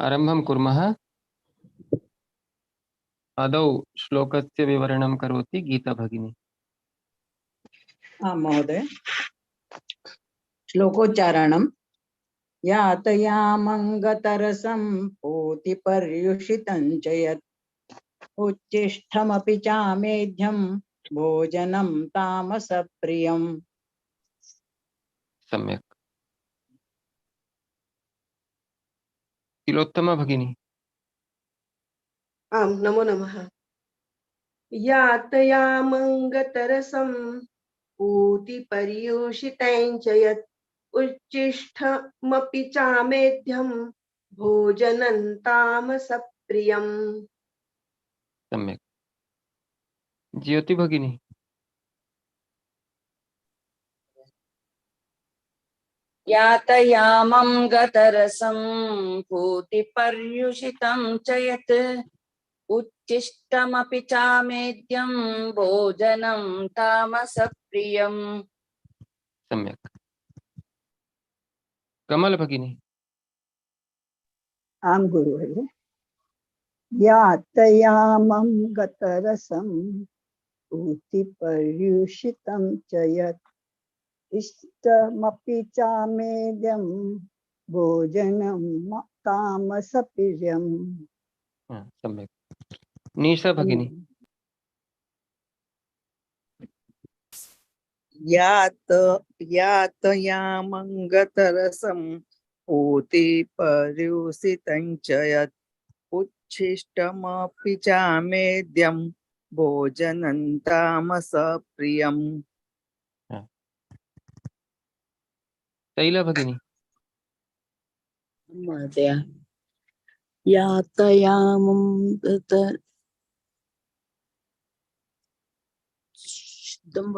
आरम्भं कुर्मः। आदौ श्लोकस्य विवरणं करोति गीता भगिनी। आं महोदय। श्लोकोच्चारणं यातयामङ्गतरसं पूतिपर्युषितं च यत् उच्छिष्टमपि चामेध्यं भोजनं तामसप्रियम्। सम्यक्। तिलोत्तमा भगिनी। आं नमो नमः। यातयामङ्गतरसं पूतिपर्युषितं च यत् उच्छिष्टमपि चामेध्यं भोजनं तामसप्रियम्। सम्यक्। ज्योति भगिनी। यातयामं गतरसं पूतिपर्युषितं च यत् उच्छिष्टमपि चामेद्यं भोजनं तामसप्रियम्। सम्यक्। कमल भगिनी। आं गुरुवर्य। यातयामं गतरसं पूतिपर्युषितं च यत् इष्टमपि चामेद्यं भोजनं तामसप्रियम्। सम्यक्। निशा भगिनी। यातयामङ्गतरसं पूतिपर्युषितं च यत् उच्छिष्टमपि चामेद्यं भोजनं तामसप्रियम्। शैला भगिनी। महोदय। यातयामं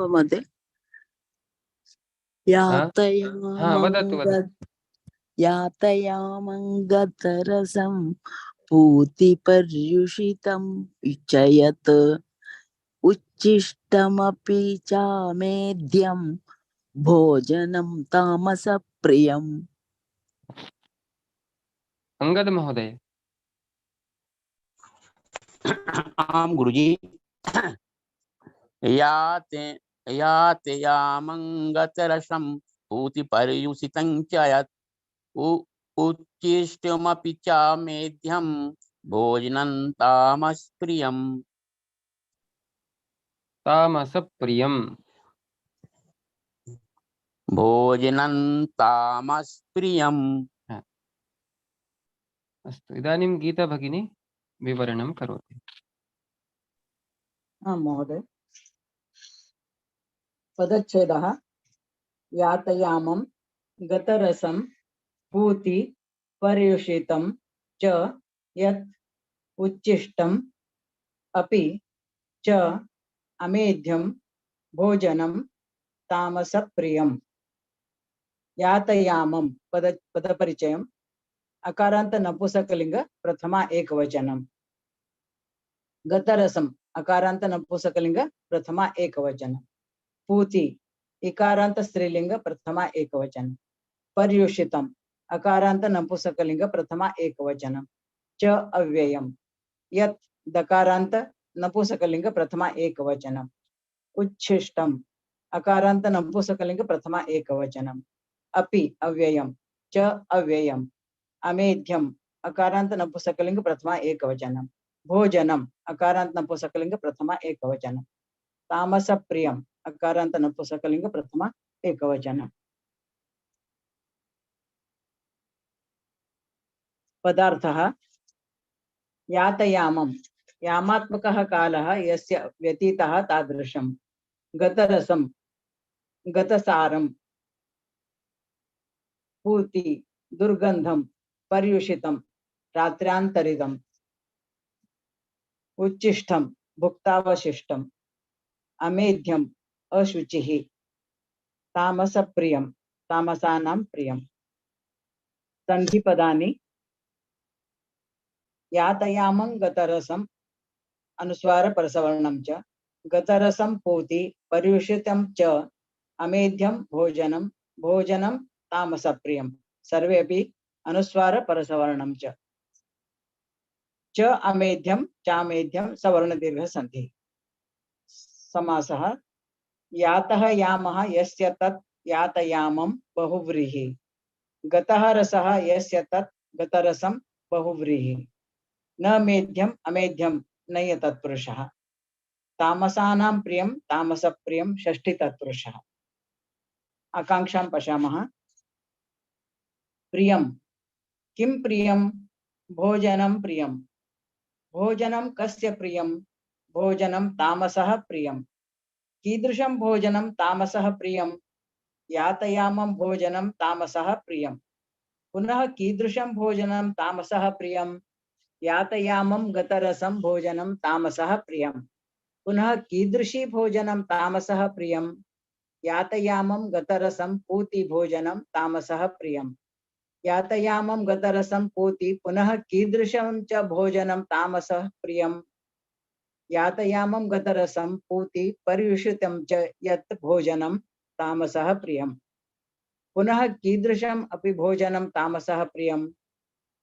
महोदय। यातयामं गतरसं पूतिपर्युषितं च यत् उच्छिष्टमपि चामेध्यं भोजनं तामसप्रियम्। अंगद महोदय। आम गुरुजी। यातयामङ्गतरसं पूतिपर्युषितं च यत् उच्छिष्टमपि चामेध्यं भोजनं तामसप्रियम्। तामसप्रियम्। भोजनं तामसप्रियम्। अस्तु, इदानीं गीता भगिनी विवरणं करोति। आं महोदय। पदच्छेदः यातयामं गतरसं पूति पर्युषितं च यत् उच्छिष्टम् अपि च अमेध्यं भोजनं तामसप्रियम्। यातयामं पदपरिचयम् अकारांत नपुंसकलिंग प्रथमा एकवचनम्। गतरसम अकारांत नपुंसकलिंग प्रथमा एकवचनम्। पूति इकारांत स्त्रीलिंग प्रथमा एकवचनम्। पर्युषितम् अकारांत नपुंसकलिंग प्रथमा एकवचनम्। च अव्ययम् यत् दकारांत नपुंसकलिंग प्रथमा एकवचनम्। उच्छिष्टम् अकारांत नपुंसकलिंग प्रथमा एकवचनम्। अपि अव्ययम् च अव्ययम्। अमेध्यम अकारांत नपुंसकलिंग प्रथमा एकवचनम्। भोजनम अकारांत नपुंसकलिंग प्रथमा एकवचनम्। तामसप्रियम् अकारांत नपुंसकलिंग प्रथमा एकवचनम्। पदार्थः यातयामम् यामात्मकः कालः यस्य व्यतीतः तादृशम्। गतरसम् गतसारम्। पूति दुर्गंधम पर्युषितम रात्र्यांतरितम। उच्छिष्टम भुक्तावशिष्टम। अमेध्यम अशुचिः। तामसप्रियम तामसानां प्रियम्। संधिपदानि यातयामं गतरसम अनुस्वार परसवर्णं च। गतरसम पूति पर्युषितं च अमेध्यम भोजनम भोजनम तामसप्रियम्। सर्वे अपि अनुस्वार परसवर्णं च। च अमेध्यम चामेध्यम सवर्णदीर्घ संधि। समासः यातः यामः यस्य तत् यातयामं बहुव्रीहि, गतः रसः यस्य तत् गतरसं बहुव्रीहि, न मेध्यम अमेध्यम नय तत्पुरुषः, तामसानां प्रियं तामसप्रियं षष्ठी तत्पुरुषः। आकांक्षां पश्यामः। प्रियं किं प्रियं? भोजनं प्रियं। भोजनं कस्य प्रियं? भोजनं तामसः प्रियं। कीदृशं भोजनं तामसः प्रियं? यातयामं भोजनं तामसः प्रियं। पुनः कीदृशं भोजनं तामसः प्रियं? यातयामं गतरसं भोजनं तामसः प्रियं। पुनः कीदृशी भोजनं तामसः प्रियं? यातयामं गतरसं पूति भोजनं तामसः प्रियं। यातयामं गतरसं पूति पुनः कीदृशं च भोजनं तामसः प्रियं? यातयामं गतरसं पूति पर्युषितं च यत् भोजनं तामसः प्रियं। पुनः कीदृशम् अपि भोजनं तामसः प्रियं?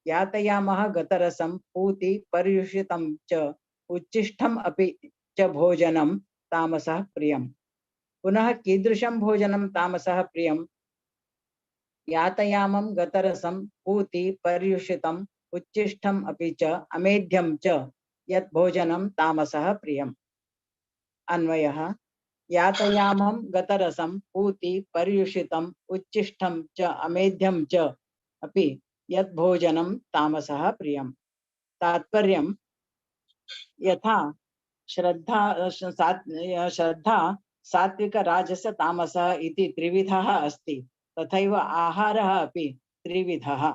यातयामः गतरसं पूति पर्युषितं च उच्छिष्टम् अपि च भोजनं तामसः प्रियं। पुनः कीदृशं भोजनं तामसः प्रियं? यातयामं गतरसं पूति पर्युषितम् उच्छिष्टम् अपि च अमेध्यं च यत् भोजनं तामसः प्रियम्। अन्वयः यातयामं गतरसं पूति पर्युषितम् उच्छिष्टं च अमेध्यं च अपि यत् भोजनं तामसः प्रियम्। तात्पर्यं यथा श्रद्धा सात्विक राजस तामस इति त्रिविधः अस्ति, तथैव आहारः अपि त्रिविधः।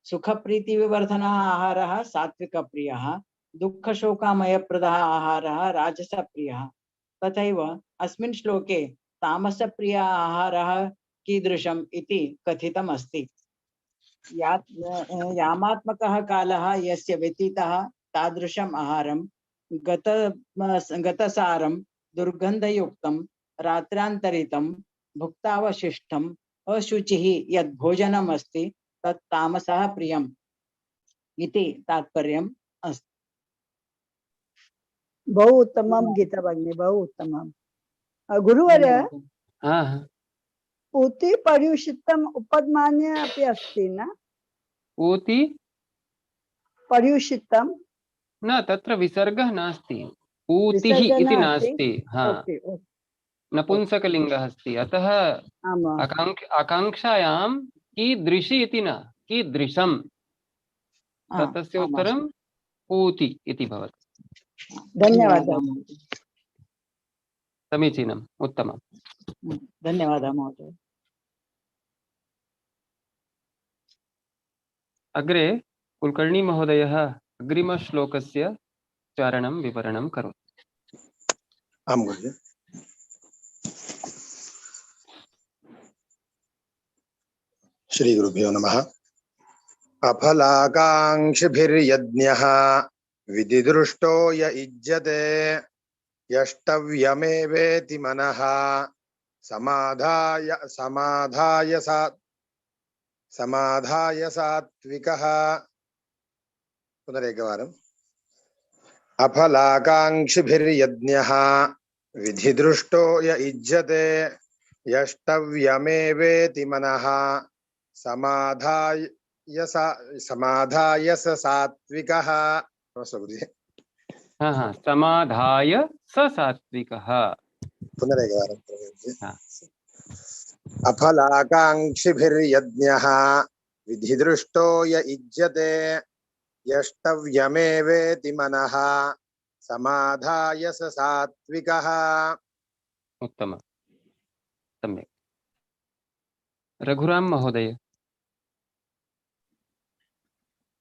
सुखप्रीति विवर्धनः आहारः सात्विकप्रियः, दुःखशोकामयप्रदः आहारः राजसप्रियः। तथैव अस्मिन् श्लोके तामसप्रिय आहारः कीदृशम् इति कथितम् अस्ति। यामात्मकः कालः यस्य व्यतीतः तादृशम् आहारं गतसारं दुर्गन्धयुक्तं रात्रान्तरितं भुक्तावशिष्टम् अशुचिः यद् भोजनम् अस्ति तत् तामसः प्रियम् इति तात्पर्यम् अस्ति। बहु उत्तमं गीता भगिनी, बहु उत्तमं। गुरुवर्य पूति पर्युषितम् उपमान्य अपि अस्ति न? पूति पर्युषितं न, तत्र विसर्गः नास्ति, पूतिः इति नास्ति। नपुंसकलिङ्गः अस्ति, अतः आकाङ्क्षायां कीदृशी इति न, कीदृशं, तस्य उत्तरं पूति इति भवति। धन्यवादः। समीचीनम्, उत्तमम्। धन्यवादः महोदय। अग्रे कुलकर्णी महोदयः अग्रिमश्लोकस्य उच्चारणं विवरणं करोति। आं महोदय। श्रीगुरुभ्यो नमः। अफलाकाङ्क्षिभिर्यज्ञः विधिदृष्टो य युज्यते यष्टव्यमेवेति मनः समाधाय सात्विकः। पुनरेकवारम्। अफलाकाङ्क्षिभिर्यज्ञः विधिदृष्टो य युज्यते यष्टव्यमेवेति मनः समाधाय स सात्विकः। समाधाय स सात्विकः। पुनरेकवारं। अफलाकाङ्क्षिभिर्यज्ञः विधिदृष्टो य युज्यते यष्टव्यमेवेति मनः समाधाय स सात्विकः। उत्तमम्, सम्यक्। रघुराम महोदय।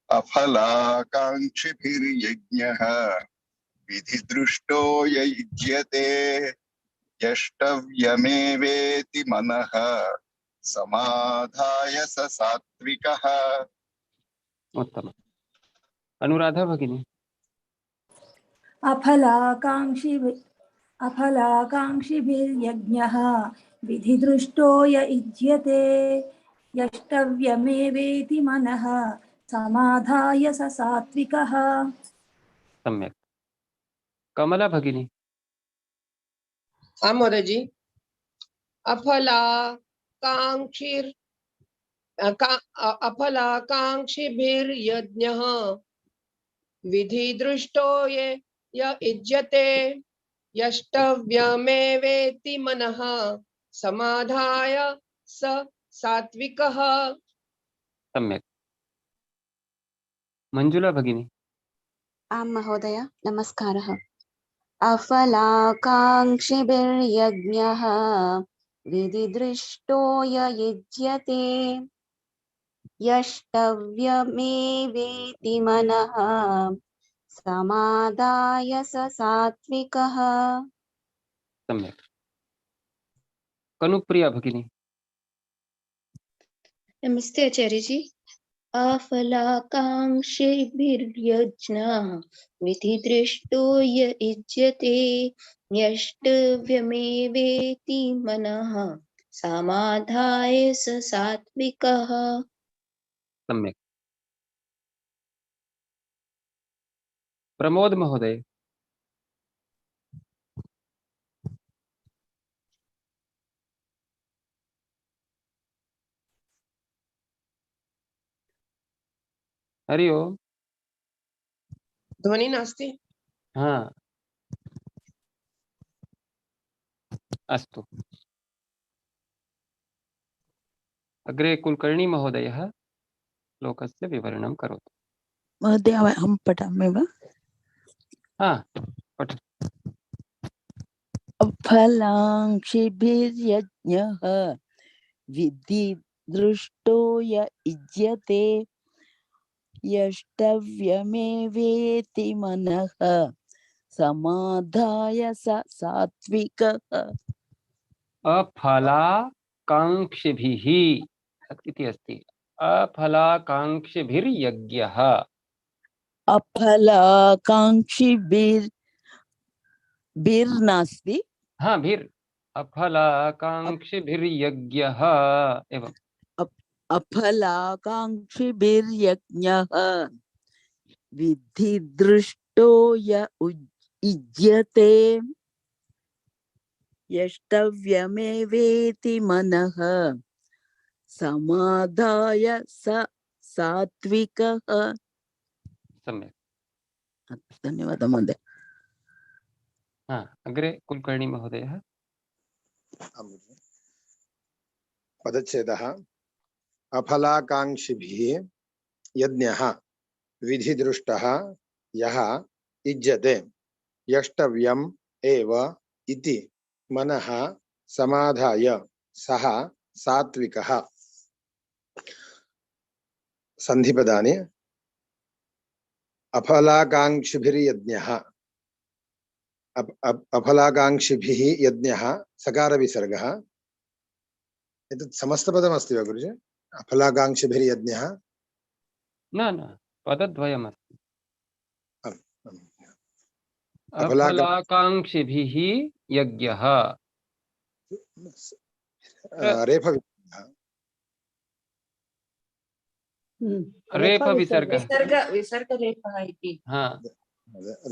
अफलाकाङ्क्षिभिर्यज्ञः विधिदृष्टो य युज्यते यष्टव्यमेवेति मनः समाधाय स सात्विकः। उत्तमम्। अनुराधा भगिनी। अफलाकाङ्क्षिभिर्यज्ञः विधिदृष्टो य युज्यते यष्टव्यमेवेति मनः समाधाय स सात्विकः। सम्यक्। कमला भगिनी। हाँ महोदय जी। अफलाकांक्षिर अफलाकांक्षिभिर्यज्ञः विधिदृष्टो ये य युज्यते यष्टव्यमेवेति मनः समाधाय स सात्विकः। सम्यक्। मंजुला भगिनी। आं महोदय, नमस्कारः। अफलाकाङ्क्षिभिर्यज्ञः विधिदृष्टो य युज्यते यष्टव्यमेवेति मनः समादाय स सात्विकः। सम्यक्। कनुप्रिया भगिनी। नमस्ते आचार्य जी। अफलाकाङ्क्षिभिर्यज्ञः विधिदृष्टो य युज्यते यष्टव्यमेवेति मनः समाधाय स सात्विकः। सम्यक्। प्रमोद महोदय। हरि ओम्। ध्वनि नास्ति। हाँ अस्तु। अग्रे कुलकर्णी महोदयः श्लोकस्य विवरणं करोतु। महोदय अहं पठामि वा? हाँ पठ। अफलांक्षिभिर्यज्ञः विधिदृष्टो य युज्यते यष्टव्यमेवेति मनः समाधाय स सात्विकः। अफलाकाङ्क्षिभिः इति अस्ति। अफलाकाङ्क्षिभिर्यज्ञः। अफलाकाङ्क्षिभिर्नास्ति। हाँ भिर्। अफलाकाङ्क्षिभिर्यज्ञः एवं। अफलाकाङ्क्षिभिर्यज्ञः विधिदृष्टो य युज्यते यष्टव्यमेवेति मनः समाधाय स सात्विकः। सम्यक्। धन्यवादः महोदय। हाँ अग्रे कुलकर्णी महोदयः। पदच्छेदः अफलाकाङ्क्षिभिः यज्ञः विधिदृष्टः यः युज्यते यष्टव्यम् एव इति मनः समाधाय सः सात्विकः। सन्धिपदानि अफलाकाङ्क्षिभिर्यज्ञः अफलाकाङ्क्षिभिः यज्ञः सकारविसर्गः। एतत् समस्तपदमस्ति वा गुरुजी? अफलाकाङ्क्षिभिर्यज्ञः न न पदद्वयमस्ति। अफलाकाङ्क्षिभिः यज्ञः रेफविसर्गः। विसर्गरेफः इति। हाँ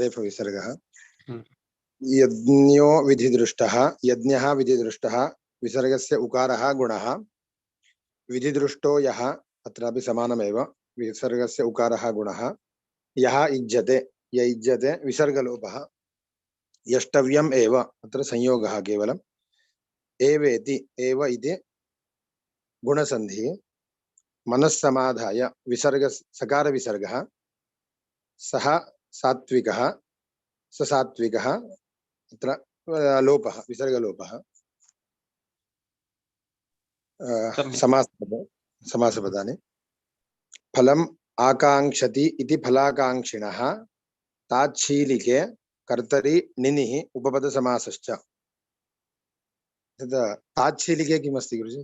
रेफविसर्गः। यज्ञो विधिदृष्टः यज्ञः विधिदृष्टः विसर्गस्य उकारः गुणः विधिदृष्टो यः अत्रापि समानमेव विसर्गस्य उकारः गुणः यः युज्यते य युज्यते विसर्गलोपः यष्टव्यम् एव अत्र संयोगः केवलम् एवेति एव इति गुणसन्धिः मनस्समाधाय विसर्ग सकार विसर्गः सः सात्विकः स सात्विकः अत्र लोपः विसर्गलोपः समासपदानि फलम् आकाङ्क्षति इति फलाकाङ्क्षिणः ताच्छीलिके कर्तरि निनिः उपपदसमासश्च। ताच्छीलिके किमस्ति गुरुजी?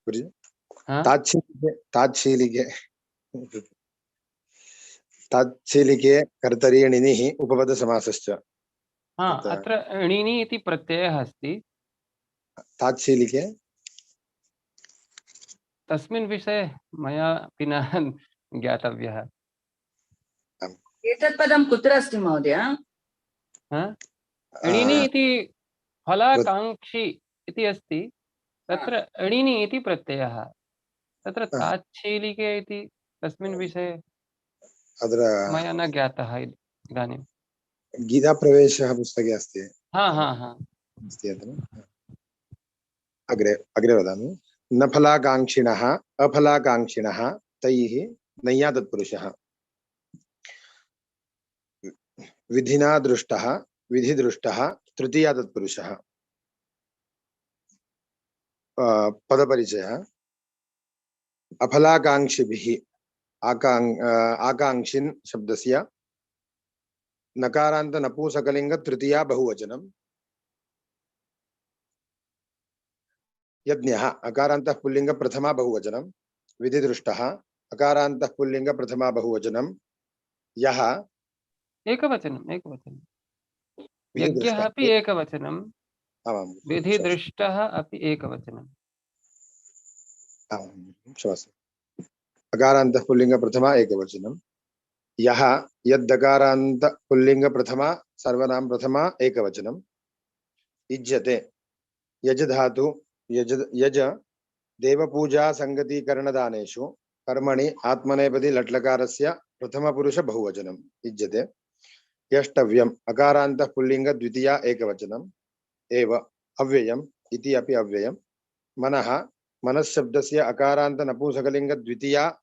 गुरुजी ताच्छीलिके ताच्छीलिके कर्तरि निनिः उपपदसमासश्च। हाँ अत्र णिनि इति प्रत्ययः अस्ति। ताच्छीलिके तस्मिन् विषये मया अपि न ज्ञातव्यः। एतत् पदं कुत्र अस्ति महोदय? अणिनि इति फलाकाङ्क्षी इति अस्ति, तत्र अणिनि इति प्रत्ययः, तत्र ताच्छीलिके इति तस्मिन् विषये मया न ज्ञातः इदानीं। गीताप्रवेशः पुस्तके अस्ति। अस्ति अत्र अग्रे अग्रे वदामि। न फलाकाङ्क्षिणः अफलाकाङ्क्षिणः तैः नैया तत्पुरुषः विधिना दृष्टः विधिदृष्टः तृतीया तत्पुरुषः। पदपरिचयः। अफलाकाङ्क्षिभिः आकाङ्क्षिन् शब्दस्य नकारान्त नपुंसकलिंग तृतीया बहुवचनम्। यज्ञः अकारान्तः पुल्लिंग प्रथमा बहुवचनम्। विधिदृष्टः अकारान्तः पुल्लिंग प्रथमा बहुवचनम्। यः एकवचनम् यज्ञः अपि एकवचनम्, विधिदृष्टः अपि एकवचनम्। अकारान्तः पुल्लिंग प्रथमा एकवचनम्। यः यद्दकारान्त पुल्लिंग प्रथमा सर्वनाम प्रथमा एकवचनम्। इज्यते यज धातु यज देवपूजा संगतीकरणदानेषु कर्मणि आत्मनेपदी लट्लकारस्य प्रथमपुरुष बहुवचनम् इज्यते। यष्टव्यम् अकारान्तः पुल्लिंग द्वितीया एकवचनम् एव। अव्ययम् इति अपि अव्ययम्। मनः मनश्शब्दस्य अकारान्त नपुंसकलिंग द्वितीया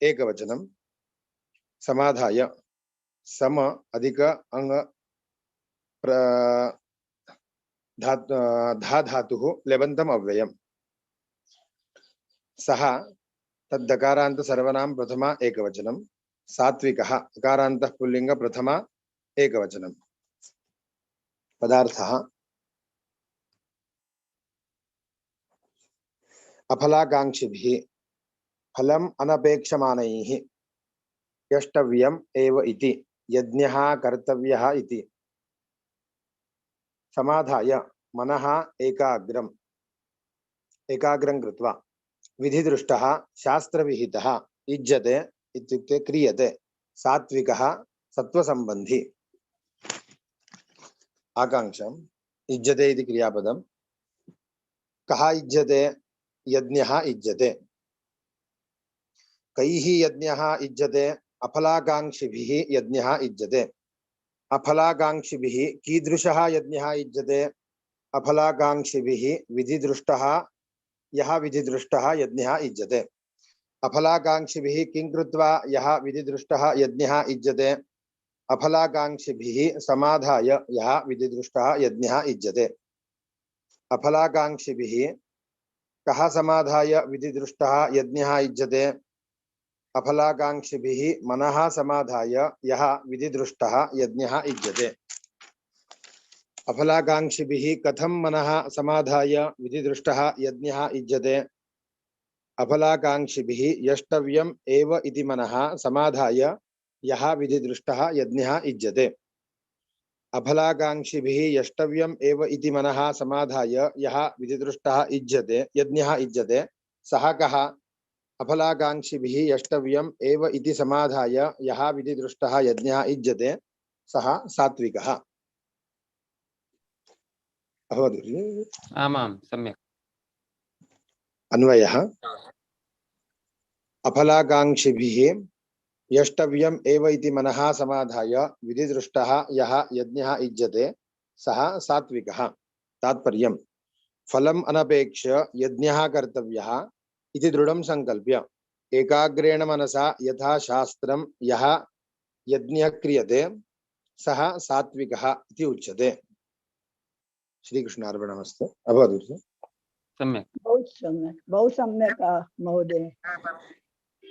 एकवचनम्। समाधाय सम अधिक अंग धा धातुः लेबन्तम् अव्ययम्। सः तद्दकारान्त सर्वनाम प्रथमा एकवचनम्। सात्विकः अकारान्तः पुल्लिंग प्रथमा एकवचनम्। पदार्थः। अफलाकाङ्क्षिभिः फलम् अनपेक्षमानैः यष्टव्यम् एव इति यज्ञः कर्तव्यः इति। समाधाय मनः एकाग्रं कृत्वा। विधिदृष्टः शास्त्रविहितः। इज्यते इत्युक्ते क्रियते। सात्विकः सत्त्वसम्बन्धी। आकाङ्क्षम् इज्यते इति क्रियापदम्। कः इज्यते? यज्ञः इज्यते। कैः यज्ञः इज्यते? अफलाकाङ्क्षिभिः यज्ञः इज्यते। अफलाकाङ्क्षिभिः कीदृशः यज्ञः इज्यते? अफलाकाङ्क्षिभिः विधिदृष्टः यः विधिदृष्टः यज्ञः इज्यते। अफलाकाङ्क्षिभिः किं कृत्वा यः विधिदृष्टः यज्ञः इज्यते? अफलाकाङ्क्षिभिः समाधाय यः विधिदृष्टः यज्ञः इज्यते। अफलाकाङ्क्षिभिः कः समाधाय विधिदृष्टः यज्ञः इज्यते? अफलाकाङ्क्षिभिः मनः समाधाय यः विधिदृष्टः यज्ञः इज्यते। अफलाकाङ्क्षिभिः कथं मनः समाधाय विधिदृष्टः यज्ञः इज्यते? अफलाकाङ्क्षिभिः यष्टव्यम् एव इति मनः समाधाय यः विधिदृष्टः यज्ञः इज्यते। अफलाकाङ्क्षिभिः यष्टव्यम् एव इति मनः समाधाय यः विधिदृष्टः इज्यते यज्ञः इज्यते। सः कः? अफलाकाङ्क्षिभिः यष्टव्यम् एव इति समाधाय यः विधिदृष्टः यज्ञः इज्यते सः सात्विकः। आमां सम्यक्। अन्वयः। अफलाकाङ्क्षिभिः यष्टव्यम् एव इति मनः समाधाय विधिदृष्टः यः यज्ञः इज्यते सः सात्विकः। तात्पर्यम् फलम् अनपेक्ष्य यज्ञः कर्तव्यः इति दृढं संकल्प्य एकाग्रेण मनसा यथा शास्त्रं यः यज्ञः क्रियते सः सात्विकः इति उच्यते। श्रीकृष्णार्पणमस्तु। अभवत् सम्यक्। बहु सम्यक् महोदय।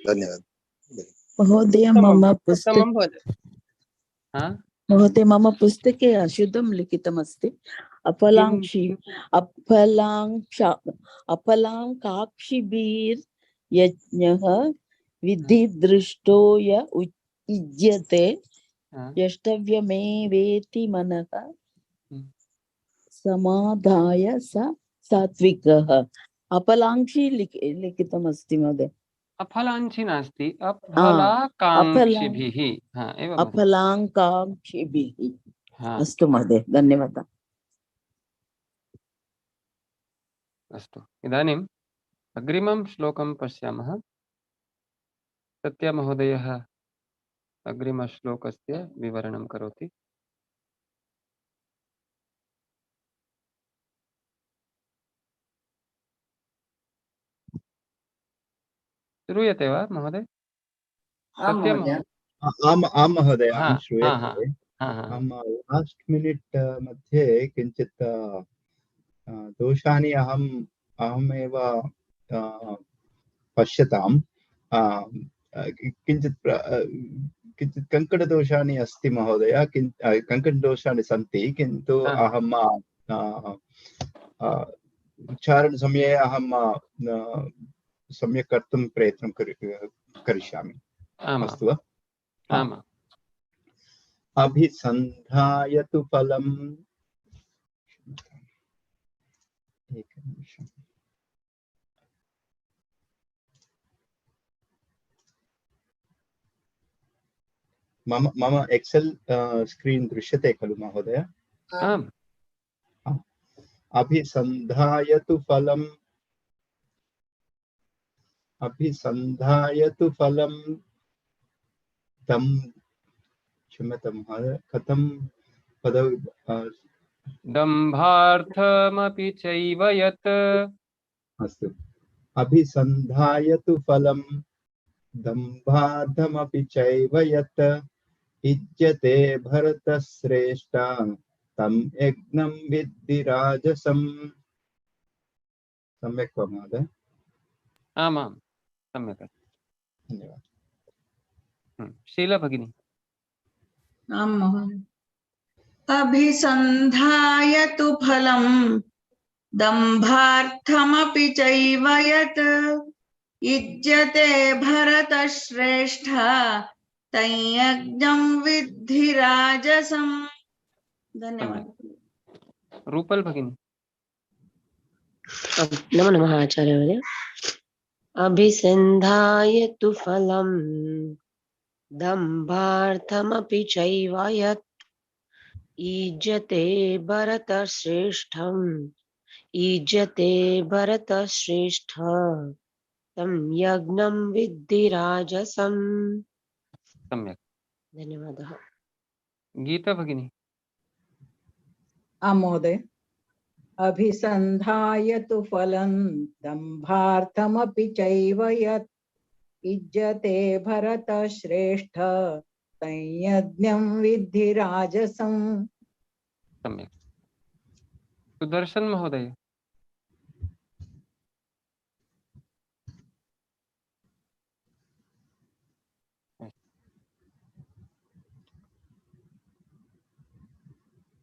धन्यवादः महोदय। मम पुस्तके अशुद्धं लिखितमस्ति। अपलाङ्काक्षिभिर्यज्ञः विधिदृष्टो य युज्यते यष्टव्यमेवेति मनः समाधाय स सात्विकः। अपलांक्षी लिखितमस्ति महोदय। अफलांक्षी नास्ति, अफलाकाङ्क्षिभिः। हा एवं महोदय। अफलाकाङ्क्षिभिः। हा अस्तु महोदय, धन्यवादः। अस्तु, इदानीम् अग्रिमं श्लोकं पश्यामः। सत्यमहोदयः अग्रिमश्लोकस्य विवरणं करोति। श्रूयते वा महोदय? सत्यमहोदय। आं महोदय, हा अहं हा श्रूयते। हा हा हा अहं लास्ट् मिनिट् मध्ये किञ्चित् दोषानि अहमेव पश्यताम्। किञ्चित् कङ्कणदोषानि अस्ति महोदय। कङ्कणदोषानि सन्ति, किन्तु अहं उच्चारणसमये अहं सम्यक् कर्तुं प्रयत्नं करिष्यामि। अस्तु वा? आमाम्। अभिसन्धायतु फलम्। एकनिमिषम्। मम एक्सेल् स्क्रीन् दृश्यते खलु महोदय? आम्। अभिसन्धायतु फलम्। अभिसन्धायतु फलम् तं। क्षम्यतां महोदय, कथं पदौ? दम्भार्थमपि चैव यत्। अस्तु। अभिसन्धायतु फलं दम्भार्थमपि चैव यत् इज्यते भरतश्रेष्ठ तं यज्ञं विद्धि राजसम्। सम्यक् वा महोदय? आमां सम्यक् अस्ति। धन्यवादः। शीला भगिनी। आं महोदय। अभिसन्धायतु फलम् दम्भार्थमपि चैव यत् इज्यते भरतश्रेष्ठ तं यज्ञं विद्धि राजसम्। धन्यवादः। रूपल भगिनी। नमो नमः आचार्यवर्य। अभिसन्धायतु फलं दम्भार्थमपि चैव यत् ईज्यते भरतश्रेष्ठ तं यज्ञं विद्धि राजसम्। सम्यक्, धन्यवादः। गीता भगिनी। आं महोदय। अभिसन्धायतु फलं दम्भार्थमपि चैव यत् इज्यते भरतश्रेष्ठ तं यज्ञं विद्धि राजसम्। सम्यक्। सुदर्शन महोदय।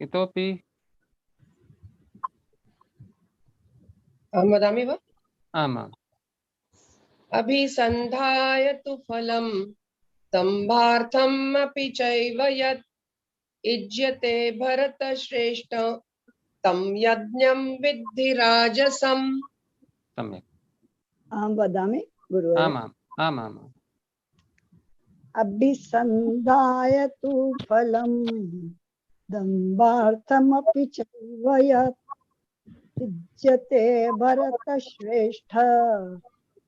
इतोपि अहं वदामि वा? आमाम्। अभिसन्धायतु फलं दम्भार्थमपि चैव यत् इज्यते भरतश्रेष्ठ तं यज्ञं विद्धि राजसम्। सम्यक्। अहं वदामि गुरुवर्य। आमाम् आमाम्। अभिसन्धायतु फलं दम्भार्थमपि चैव यत् इज्यते भरतश्रेष्ठ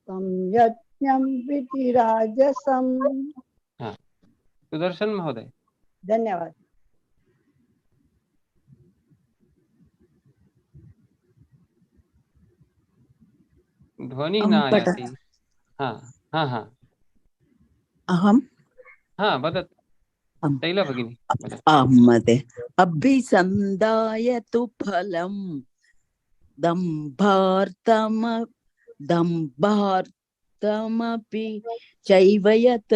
तं यज्ञं विद्धि राजसम्। सुदर्शन महोदय। धन्यवाद। ध्वनि न आयाति। हाँ हाँ हाँ अहं हाँ वदतु। शैला भगिनी वदतु। महोदय। अभिसन्धायतु फलं दम्भार्थमपि चैव यत्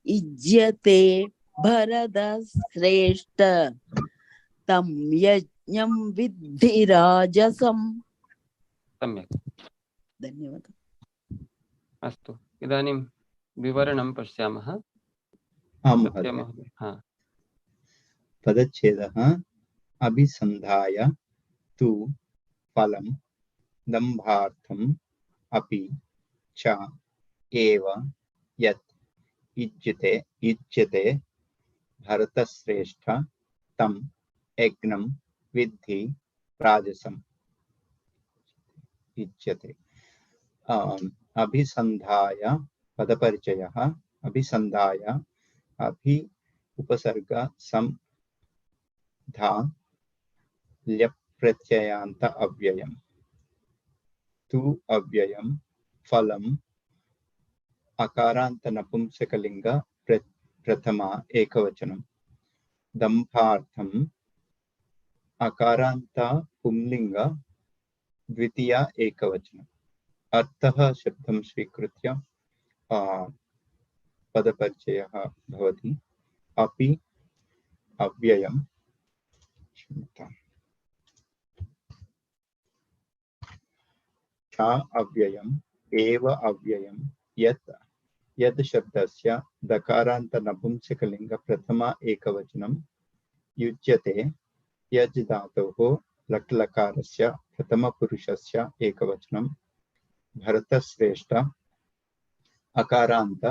इज्यते भरतश्रेष्ठ तं यज्ञं विद्धि राजसम्। सम्यक्। धन्यवादः। अस्तु, इदानीं विवरणं पश्यामः। महोदय। हाँ। पदच्छेदः अभिसन्धाय तु फलं दम्भार्थम् अपि च एव यत् इज्यते भरतश्रेष्ठ तं यज्ञं विद्धि राजसम् इज्यते। अभिसन्धाय पदपरिचयः अभिसन्धाय अभि उपसर्ग सम धा ल्यप् प्रत्ययान्त अव्ययम् तु अव्ययम् फलम् अकारान्त नपुंसकलिंग प्रथमा एकवचनम् दम्भार्थम् अकारान्त पुंलिंग द्वितीया एकवचनम् अर्थः शब्दं स्वीकृत्य पदपरिचयः भवति। अपि अव्ययम् च अव्ययम् एव अव्ययम् यत् शब्दस्य दकारान्त नपुंसकलिंग प्रथमा एकवचनं युज्यते यज् धातोः लट् लकारस्य प्रथमपुरुषस्य एकवचनं भरतश्रेष्ठ अकारान्त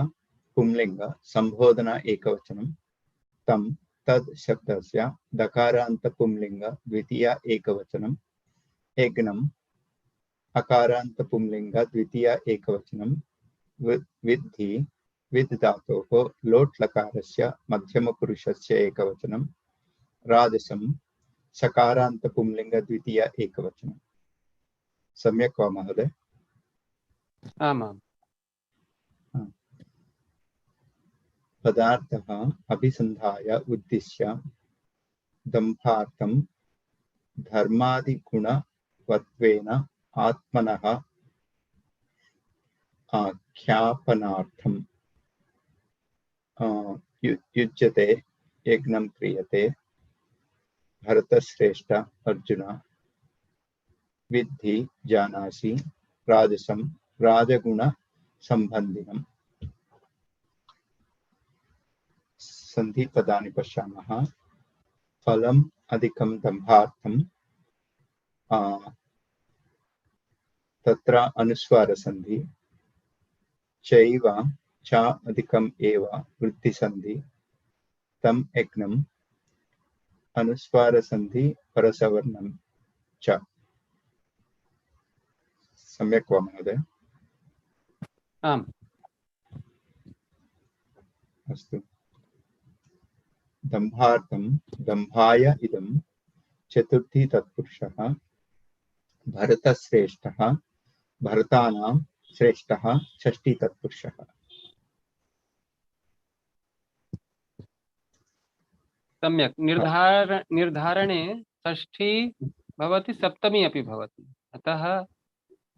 पुंलिंग संबोधन एकवचनं तं तद् शब्दस्य दकारान्त पुंलिंग द्वितीया एकवचनं यज्ञम् अकारान्त पुंलिंग द्वितीया एकवचनं विद्धि विद् धातोः लोट् लकारस्य मध्यमपुरुषस्य एकवचनं राजसं सकारान्त पुंलिंग द्वितीया एकवचनं। सम्यक् वा महोदय? आमाम्। पदार्थः अभिसन्धाय उद्दिश्य दम्भार्थं धर्मादिगुणवत्वेन आत्मनः ख्यापनार्थं युज्यते यज्ञं क्रियते भरतश्रेष्ठ अर्जुन विद्धि जानासि राजसं राजगुण संबंधिनम्। संधि पदानि पश्यामः। फलम् अधिकं दम्भार्थं तत्र अनुस्वार संधि चैव च अधिकम् एव वृद्धि संधि तं यज्ञम् अनुस्वार संधि परसवर्णं च। सम्यक् वा महोदय? आम्। अस्तु। दम्भार्थं दम्भाय इदं चतुर्थी तत्पुरुषः भरतश्रेष्ठः भरतानां श्रेष्ठः षष्ठी तत्पुरुषः। सम्यक्। निर्धारणे षष्ठी भवति सप्तमी अपि भवति, अतः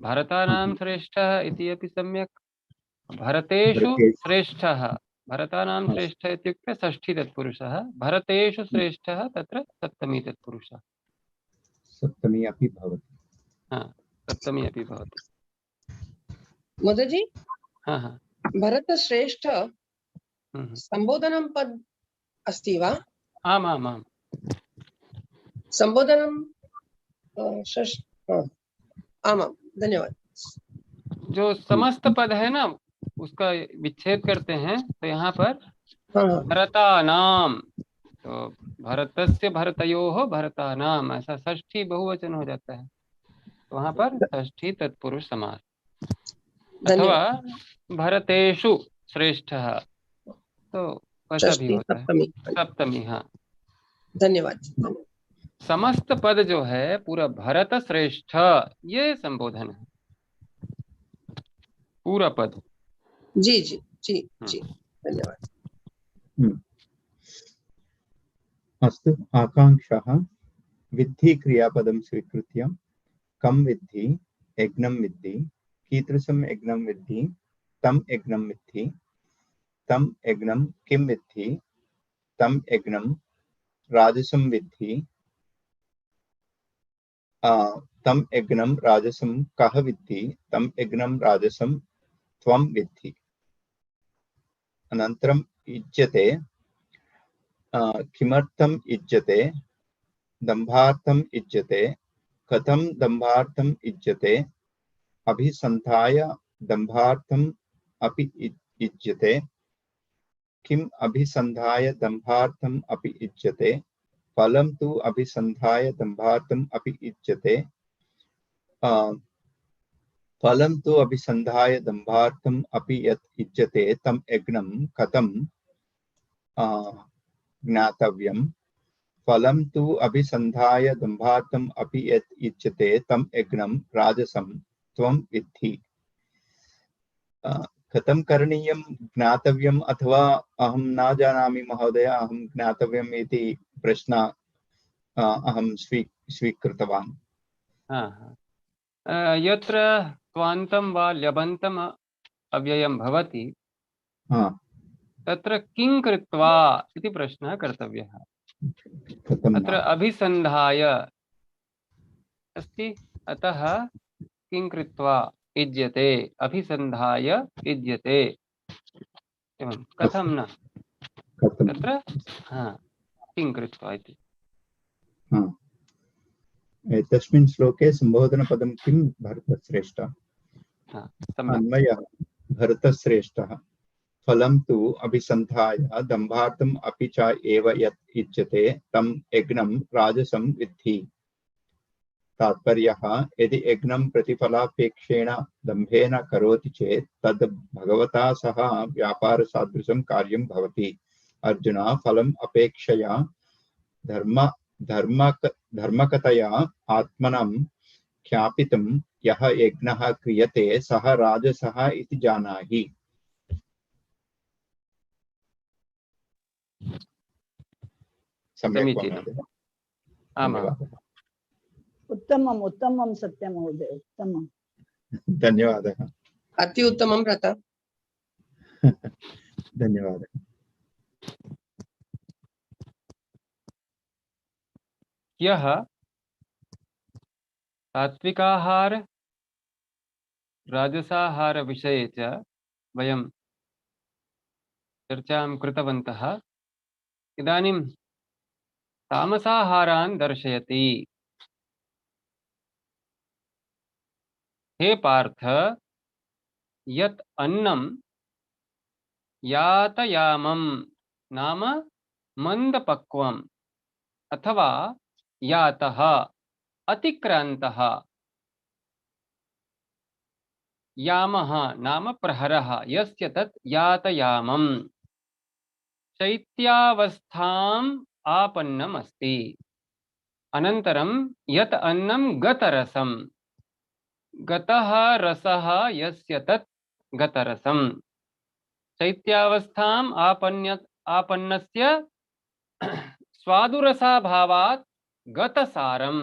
भरतानां श्रेष्ठः इति अपि सम्यक्। भरतेषु श्रेष्ठः भरतानां श्रेष्ठः इत्युक्ते षष्ठी तत्पुरुषः, भरतेषु श्रेष्ठः तत्र सप्तमी तत्पुरुषः। सप्तमी अपि भवति। सप्तमी अपि भवति। महोदयजी, भरतश्रेष्ठ संबोधनं पद अस्ति वा? आमामाम्। संबोधनं आमां, धन्यवाद। जो समस्त पद है ना, उसका विच्छेद करते हैं तो यहाँ पर भरतानाम, तो भरतस्य भरतयोः भरतानाम ऐसा षष्ठी बहुवचन हो जाता है, तो वहाँ पर षष्ठी तत्पुरुष समास। अथवा भरतेषु श्रेष्ठः, तो वैसा भी होता है सप्तमी। हाँ, धन्यवाद। समस्त पद जो है पूरा भरत श्रेष्ठ ये संबोधन है, पूरा पद। जी जी जी जी, धन्यवाद। अस्तु। आकांक्षः विद्धि क्रियापदं स्वीकृत्य कं विद्धि यज्ञं विद्धि कीदृशं यज्ञं विद्धि तं यज्ञं विद्धि तं यज्ञं किं विद्धि तं यज्ञं राजसं विद्धि तं यज्ञं राजसं कः विद्धि तं यज्ञं राजसं त्वं विद्धि। अनन्तरं युज्यते किमर्थं युज्यते दम्भार्थं युज्यते कथं दम्भार्थम् इज्यते अभिसन्धाय दम्भार्थम् अपि इज्यते किम् अभिसन्धाय दम्भार्थम् अपि इज्यते फलं तु अभिसन्धाय दम्भार्थम् अपि इज्यते फलं तु अभिसन्धाय दम्भार्थम् अपि यत् इज्यते तम् यज्ञं कथं ज्ञातव्यम् फलं तु अभिसन्धाय दम्भार्थम् अपि यत् इज्यते तं यज्ञं राजसं त्वं विद्धि। कथं करणीयं ज्ञातव्यम् अथवा अहं न जानामि महोदय, अहं ज्ञातव्यम् इति प्रश्न अहं स्वीकृतवान्। यत्र त्वान्तं वा ल्यबन्तम् अव्ययं भवति तत्र किं कृत्वा इति प्रश्नः कर्तव्यः। अत्र अभिसन्धाय अस्ति, अतः किं कृत्वा इज्यते, अभिसन्धाय इज्यते, एवं कथं न तत्र किं कृत्वा इति। तस्मिन् श्लोके सम्बोधनपदं किं भरतश्रेष्ठ? अन्वयः भरतश्रेष्ठः फलं तु अभिसन्धाय दम्भार्थम् अपि च एव यत् इज्यते तं यज्ञं राजसं विद्धि। तात्पर्यः यदि यज्ञं प्रतिफलापेक्षेण दम्भेन करोति चेत् तद् भगवता सह व्यापारसादृशं कार्यं भवति। अर्जुन, फलम् अपेक्षया धर्मकतया आत्मनं ख्यापितुं यः यज्ञः क्रियते सः राजसः इति जानाहि। समीचीनम्। आमाम्, उत्तमम् उत्तमं सत्य महोदय, उत्तमं। धन्यवादः। अति उत्तमं भ्राता। धन्यवादः। यः सात्विकाहार राजसाहार विषये च वयं चर्चां कृतवन्तः, इदानीं तामसाहारान् दर्शयति। हे पार्थ, यत् अन्नं यातयामं नाम मंदपक्वम् अथवा यातः अतिक्रान्तः, यामः नाम प्रहरः यस्य तत् यातयामं शैत्यावस्थाम् आपन्नम् अस्ति। अनन्तरं यत् अन्नं गतरसं, गतः रसः यस्य तत् गतरसं शैत्यावस्थाम् आपन्नस्य स्वादुरसाभावात् गतसारम्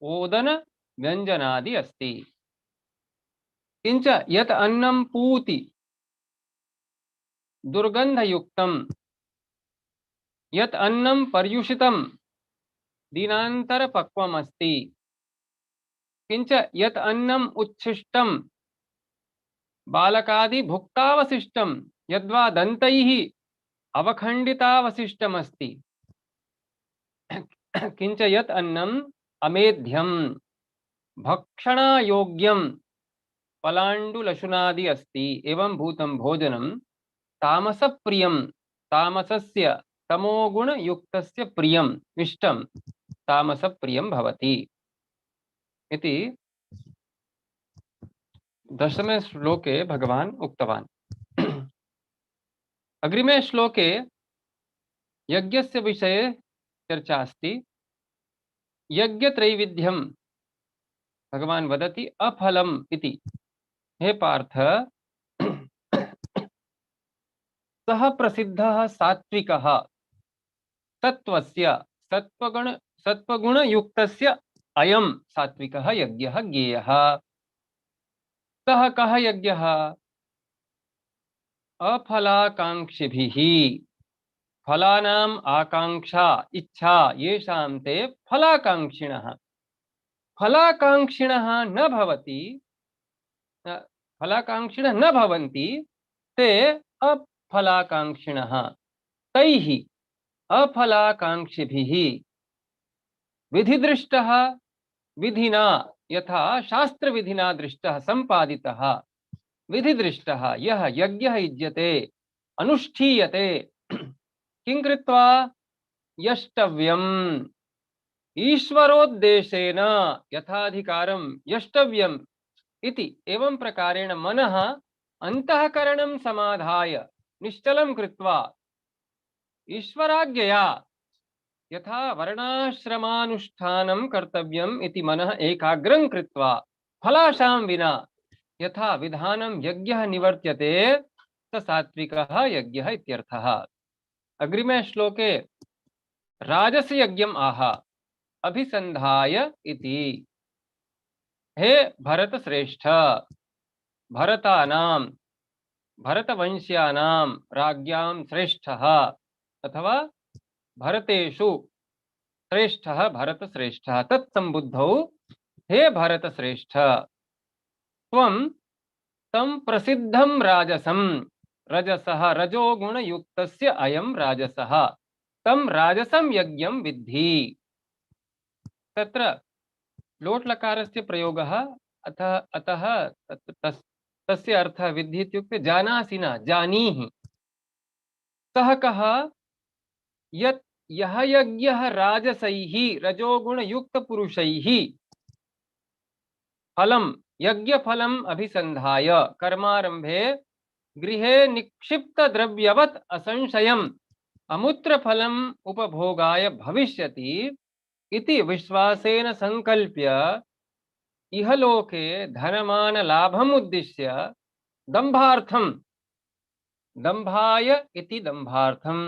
ओदन व्यंजनादि अस्ति। किंच यत् अन्नं पूति दुर्गन्धयुक्तं, यत् अन्नं पर्युषितं दिनान्तरपक्वम् अस्ति। किंच यत् अन्नम् उच्छिष्टं बालकादि भुक्तावशिष्टं यद्वा दन्तैः अवखण्डितावशिष्टम् अस्ति। किंच यत् अन्नम् अमेध्यं भक्षणायोग्यं पलाण्डुलशुनादि अस्ति। एवं भूतं भोजनं तामसप्रियं, तामसस्य तमोगुणयुक्तस्य प्रियम् इष्टं तामसप्रियं भवति इति 10वें श्लोके भगवान् उक्तवान्। अग्रिमे श्लोके यज्ञस्य विषये चर्चा अस्ति। यज्ञत्रैविध्यं भगवान् वदति अफलम् इति। हे पार्थ, सः प्रसिद्धः सात्विकः सत्त्वस्य सत्त्वगुणयुक्तस्य अयं सात्विकः यज्ञः ज्ञेयः। सः कः यज्ञः? अफलाकांक्षिभिः, फलानाम् आकांक्षा इच्छा येषां ते फलाकांक्षिणः। फलाकांक्षिणः न भवति, फलाकांक्षिणः न भवन्ति, ते अफलाकांक्षिणः। तैः अफलाकांक्षिभिः विधिदृष्टः विधिना यथा शास्त्र विधिना दृष्टः संपादितः विधिदृष्टः यः यज्ञः युज्यते अनुष्ठीयते किं कृत्वा यष्टव्यम् ईश्वरोद्देशेन यथाधिकारं यष्टव्यम् इति एवं प्रकारेण मनः अंतःकरणं समाधाय निश्चलं कृत्वा ईश्वराज्ञया यथा वर्णाश्रमानुष्ठानं कर्तव्यम् इति मनः एकाग्रं कृत्वा फलाशां विना यथा विधानं यज्ञः निवर्त्यते स सात्विकः यज्ञः इत्यर्थः। अग्रिमे श्लोके राजस यज्ञम् आह अभिसंधाय इति। हे भरत श्रेष्ठ, भरतानां भरतवंश्यानां राज्ञां श्रेष्ठः अथवा भरतेषु श्रेष्ठः भरत श्रेष्ठः तत्संबुद्धौ हे भरत श्रेष्ठ त्वं तं प्रसिद्धं राजसं रजसः रजोगुणयुक्तस्य अयं राजसः तं राजसं यज्ञं विद्धि। तत्र लोट लकारस्य प्रयोगः अतः तस्य अर्थः विद्धि इत्युक्ते जानासि न जानीहि। सः कः यत् यः यज्ञः राजसैः रजोगुणयुक्तपुरुषैः फलं यज्ञफलम् अभिसन्धाय कर्मारम्भे गृहे निक्षिप्तद्रव्यवत् असंशयम् अमुत्रफलम् उपभोगाय भविष्यति इति विश्वासेन संकल्प्य इहलोके धनमान लाभम् उद्दिश्य दम्भार्थं दम्भाय इति दम्भार्थं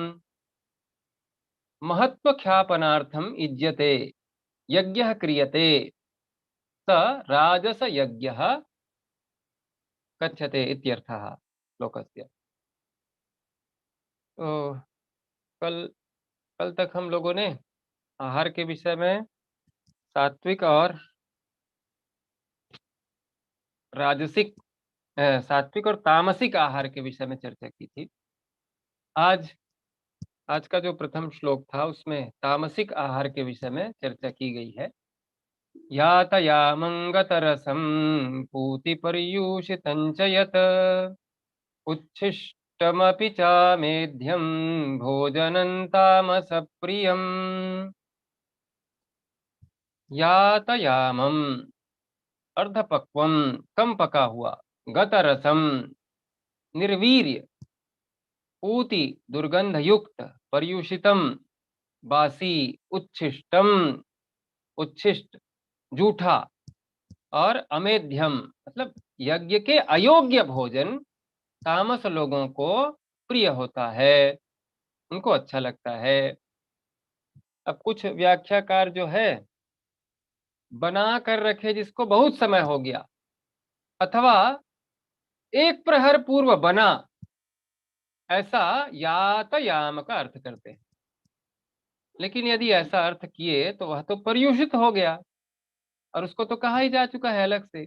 महत्वख्यापनार्थं युज्यते यज्ञः क्रियते स राजस यज्ञः कथ्यते इत्यर्थः श्लोकस्य। तो कल तक हम लोगों ने आहार के विषय में सात्विक और राजसिक सात्विक और तामसिक आहार के विषय में चर्चा की थी। आज का जो प्रथम श्लोक था उसमें तामसिक आहार के विषय में चर्चा की गई है। यातयामंगतरसं पूतिपर्यूषितं च यत् उच्छिष्टमपि च मेध्यं भोजनं तामसप्रियम्। यातयामं अर्धपक्वम कम पका हुआ, गतरसम निर्वीर्य, पूति दुर्गंध युक्त, पर्युषितम बासी, उच्छिष्टम उच्छिष्ट जूठा और अमेध्यम मतलब यज्ञ के अयोग्य भोजन तामस लोगों को प्रिय होता है, उनको अच्छा लगता है। अब कुछ व्याख्याकार जो है बना कर रखे जिसको बहुत समय हो गया अथवा एक प्रहर पूर्व बना, ऐसा यातयाम का अर्थ करते हैं। लेकिन यदि ऐसा अर्थ किए तो वह तो पर्युषित हो गया और उसको तो कहा ही जा चुका है अलग से,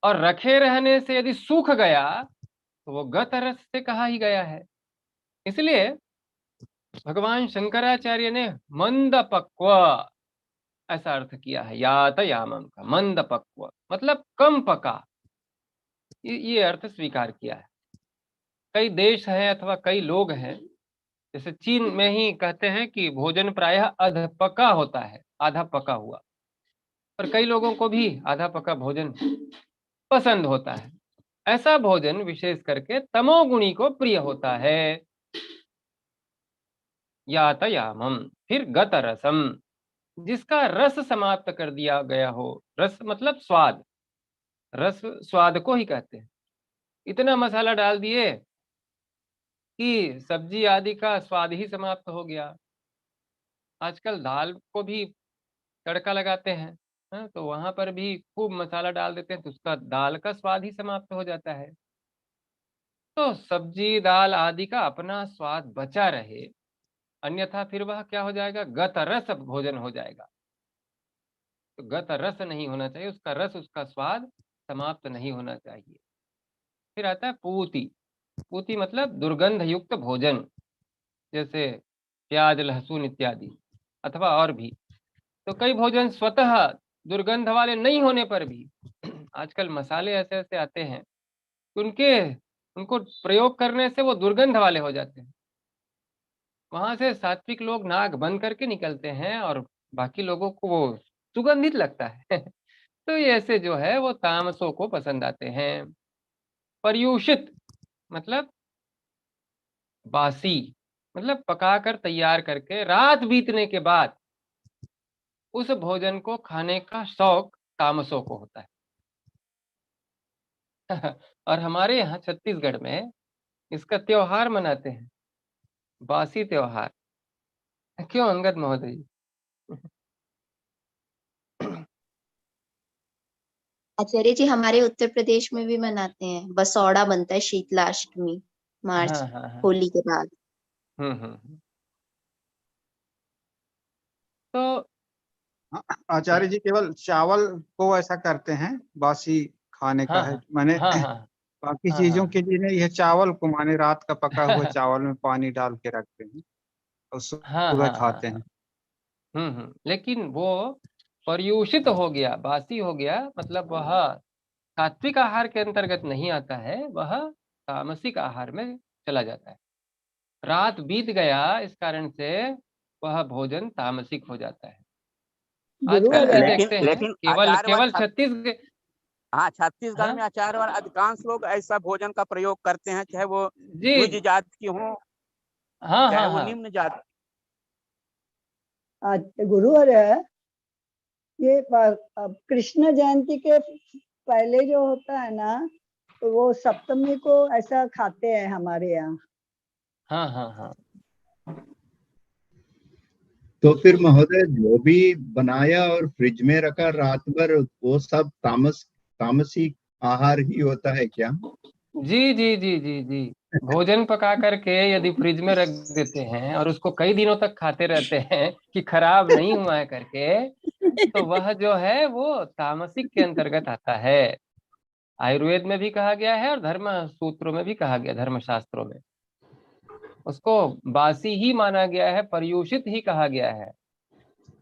और रखे रहने से यदि सूख गया तो वो गत रस से कहा ही गया है। इसलिए भगवान शंकराचार्य ने मंद पक्व ऐसा अर्थ किया है यातयामम का। मंद पक्व मतलब कम पका, ये अर्थ स्वीकार किया है। कई देश हैं अथवा कई लोग हैं, जैसे चीन में ही कहते हैं कि भोजन प्रायः अध पका होता है, आधा पका हुआ, पर कई लोगों को भी आधा पका भोजन पसंद होता है। ऐसा भोजन विशेष करके तमोगुणी को प्रिय होता है। यातयामम, फिर गतरसम जिसका रस समाप्त कर दिया गया हो। रस मतलब स्वाद, रस स्वाद को ही कहते हैं। इतना मसाला डाल दिए कि सब्जी आदि का स्वाद ही समाप्त हो गया। आजकल दाल को भी तड़का लगाते हैं, तो वहां पर भी खूब मसाला डाल देते हैं तो उसका दाल का स्वाद ही समाप्त हो जाता है। तो सब्जी दाल आदि का अपना स्वाद बचा रहे, अन्यथा फिर वह क्या हो जाएगा, गत रस भोजन हो जाएगा। तो गत रस नहीं होना चाहिए, उसका रस उसका स्वाद समाप्त नहीं होना चाहिए। फिर आता है पूति। पूति मतलब दुर्गंध युक्त भोजन, जैसे प्याज लहसुन इत्यादि अथवा और भी। तो कई भोजन स्वतः दुर्गंध वाले नहीं होने पर भी आजकल मसाले ऐसे ऐसे आते हैं उनको प्रयोग करने से वो दुर्गंध वाले हो जाते हैं। वहां से सात्विक लोग नाक बंद करके निकलते हैं और बाकी लोगों को वो सुगंधित लगता है तो ये ऐसे जो है वो तामसों को पसंद आते हैं। पर्यूषित मतलब बासी, मतलब पकाकर तैयार करके रात बीतने के बाद उस भोजन को खाने का शौक तामसों को होता है और हमारे यहाँ छत्तीसगढ़ में इसका त्योहार मनाते हैं, बासी त्योहार। क्यों अंगद महोदय जी? आचार्य जी, हमारे उत्तर प्रदेश में भी मनाते हैं, बसौड़ा बनता है शीतलाष्टमी मार्च हाँ हाँ हाँ। होली के बाद। हम्म। तो आचार्य जी केवल चावल को ऐसा करते हैं, बासी खाने का हाँ है हाँ माने हाँ हाँ बाकी हाँ चीजों हाँ के लिए नहीं, यह चावल को माने रात का पका हुआ चावल में पानी डाल के रखते हैं और हाँ सुबह हाँ खाते हाँ। हैं। लेकिन वो पर्यूषित हो गया, बासी हो गया, मतलब वह सात्विक आहार के अंतर्गत नहीं आता है, वह तामसिक आहार में चला जाता है। रात बीत गया इस कारण से वह भोजन तामसिक हो जाता है। आजकल भी लेकिन देखते हैं लेकिन केवल आचार्य केवल व छत्तीसगढ़। हाँ, छत्तीसगढ़ हाँ में आचार्य और अधिकांश लोग ऐसा भोजन का प्रयोग करते हैं, चाहे वो जी। द्विज जात की हो, हाँ चाहे हाँ वो हाँ निम्न जात। गुरुवर ये अब कृष्ण जयंती के पहले जो होता है ना, तो वो सप्तमी को ऐसा खाते हैं हमारे यहाँ। हाँ हाँ हाँ। तो फिर महोदय जो भी बनाया और फ्रिज में रखा रात भर, वो सब तामसी आहार ही होता है क्या? जी जी जी जी जी। भोजन पका करके यदि फ्रिज में रख देते हैं और उसको कई दिनों तक खाते रहते हैं कि खराब नहीं हुआ है करके, तो वह जो है वो तामसिक के अंतर्गत आता है। आयुर्वेद में भी कहा गया है और धर्म सूत्रों में भी कहा गया, धर्मशास्त्रों में उसको बासी ही माना गया है, पर्यूषित ही कहा गया है।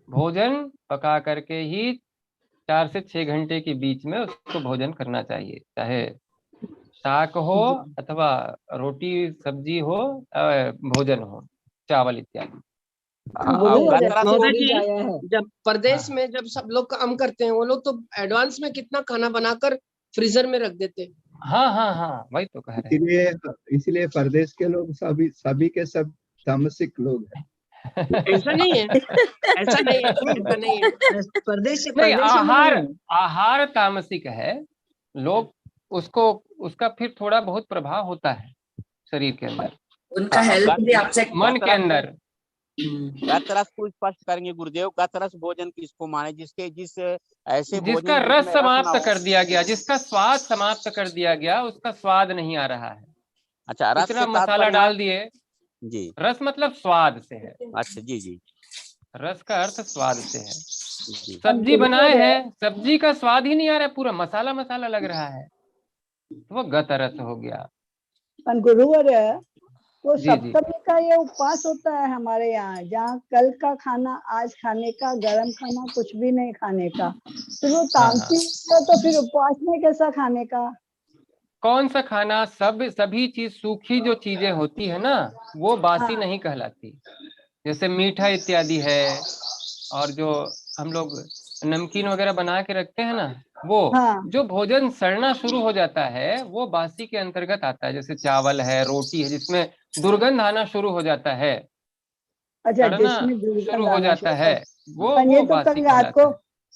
भोजन पका करके ही 4 से 6 घंटे के बीच में उसको भोजन करना चाहिए, चाहे शाक हो अथवा रोटी सब्जी हो, भोजन हो, चावल इत्यादि। महोदय जी, जब प्रदेश में जब सब लोग काम करते हैं, वो लोग तो एडवांस में कितना खाना बनाकर फ्रीजर में रख देते हैं। हाँ हाँ हाँ, वही तो कह रहे हैं। इसलिए प्रदेश के लोग सभी के सब तामसिक लोग हैं। ऐसा नहीं है, ऐसा नहीं है, ऐसा नहीं है। परदेश नहीं, आहार तामसिक है। लोग उसका फिर थोड़ा बहुत प्रभाव होता है शरीर के अंदर, उनका हेल्थ भी अपसेट, मन के अंदर। गतरस को स्पष्ट करेंगे गुरुदेव। गतरस भोजन किसको माने? जिस ऐसे जिसका भोजन रस जिसमें समाप्त कर दिया गया, जिसका स्वाद समाप्त कर दिया गया, उसका स्वाद नहीं आ रहा है। अच्छा, रस इतना से मसाला डाल दिए। जी, रस मतलब स्वाद से है। अच्छा जी जी। रस का अर्थ स्वाद से है। सब्जी बनाए हैं, सब्जी का स्वाद ही नहीं आ रहा है, पूरा मसाला मसाला लग रहा है, तो वो गत रस हो गया। गुरुवर वो जी जी। सप्तमी का ये उपवास होता है हमारे यहाँ, जहाँ कल का खाना आज खाने का, गरम खाना कुछ भी नहीं खाने का। फिर वो तामसिक का, तो फिर उपवास में कैसा खाने का? कौन सा खाना? सभी चीज सूखी जो चीजें होती है ना, वो बासी नहीं कहलाती। जैसे मीठा इत्यादि है, और जो हम लोग नमकीन वगैरह बना के रखते हैं ना, वो जो भोजन सड़ना शुरू हो जाता है वो बासी के अंतर्गत आता है। जैसे चावल है, रोटी है, जिसमें दुर्गंध आना शुरू हो जाता है, अच्छा, सड़ना जिसमें शुरू हो जाता है, वो ये तो बासी कहलाता है।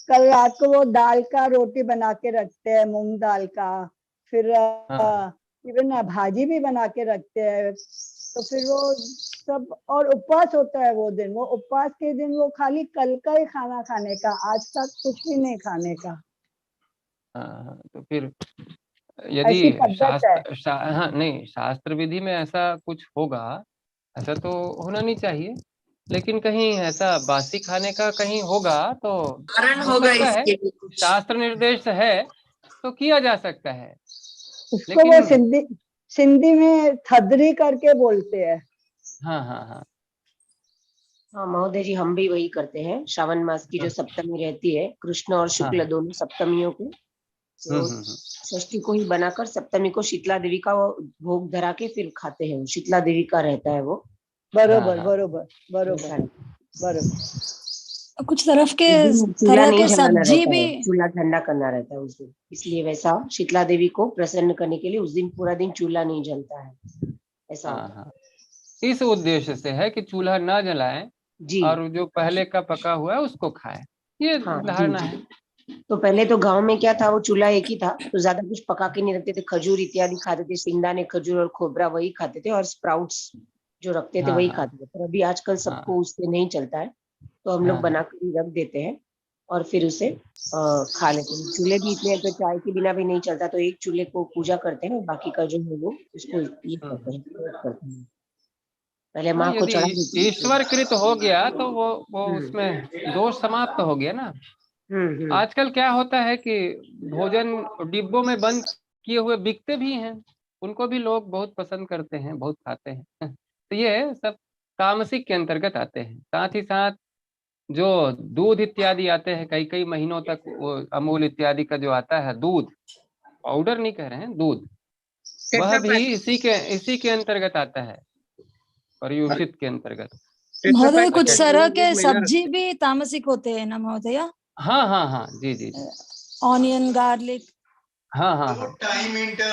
कल रात को वो दाल का रोटी बना के रखते हैं, मूंग दाल का। फिर इवन भाजी भी बना के रखते हैं। तो फिर वो सब, और उपवास होता है वो दिन। वो उपवास के दिन वो खाली कल का ही खाना खाने का, आज तक कुछ भी नहीं खाने का। तो फिर यदि शास्त्र नहीं, शास्त्र विधि में ऐसा कुछ होगा, ऐसा तो होना नहीं चाहिए, लेकिन कहीं ऐसा बासी खाने का कहीं होगा तो कारण हो होगा सकता है, इसके लिए कुछ। शास्त्र निर्देश है तो किया जा सकता है। उसको वो सिंधी में थदरी करके बोलते हैं। हाँ हाँ हाँ, हाँ महोदय जी, हम भी वही करते हैं। श्रावण मास की जो सप्तमी रहती है, कृष्ण और शुक्ल दोनों सप्तमियों को, तो षष्ठी को ही बनाकर सप्तमी को शीतला देवी का भोग धरा के फिर खाते हैं। शीतला देवी का रहता है वो। बरोबर बरोबर बरोबर बरोबर। कुछ तरह चूल्हा नहीं के जलाना सब्जी रहता भी है, चूल्हा ठंडा करना रहता है उस दिन, इसलिए वैसा शीतला देवी को प्रसन्न करने के लिए उस दिन पूरा दिन चूल्हा नहीं जलता है, ऐसा होता है। इस उद्देश्य से है कि चूल्हा ना जलाएं जी, और जो पहले का पका हुआ है उसको खाएं, ये धारणा है। तो पहले तो गांव में क्या था, वो चूल्हा एक ही था, तो ज्यादा कुछ पका के नहीं रखते थे, खजूर इत्यादि खाते थे, सिंगदाने खजूर और खोबरा वही खाते थे, और स्प्राउट्स जो रखते थे वही खाते थे। पर अभी आजकल सबको उससे नहीं चलता है, तो हम लोग बना कर ही रख देते हैं और फिर उसे खा लेते हैं। चूल्हे भी इतने, तो चाय के बिना भी नहीं चलता, तो एक चूल्हे को पूजा करते हैं, बाकी का जो है वो उसको ये करते हैं। पहले माँ को चढ़ा देते हैं। ईश्वर कृत हो गया तो वो उसमें दोष समाप्त हो गया ना। आजकल क्या होता है कि भोजन डिब्बों में बंद किए हुए बिकते भी हैं, उनको भी लोग बहुत पसंद करते हैं, बहुत खाते हैं। तो ये सब तामसिक के अंतर्गत आते हैं। साथ ही साथ जो दूध इत्यादि आते हैं, कई कई महीनों तक वो अमूल इत्यादि का जो आता है दूध, पाउडर नहीं कह रहे हैं, दूध, वह भी इसी के अंतर्गत आता है, परियोषित के अंतर्गत। महोदय कुछ तरह के सब्जी भी तामसिक होते हैं ना महोदय? हाँ, जी जी, ऑनियन, गार्लिक। हाँ।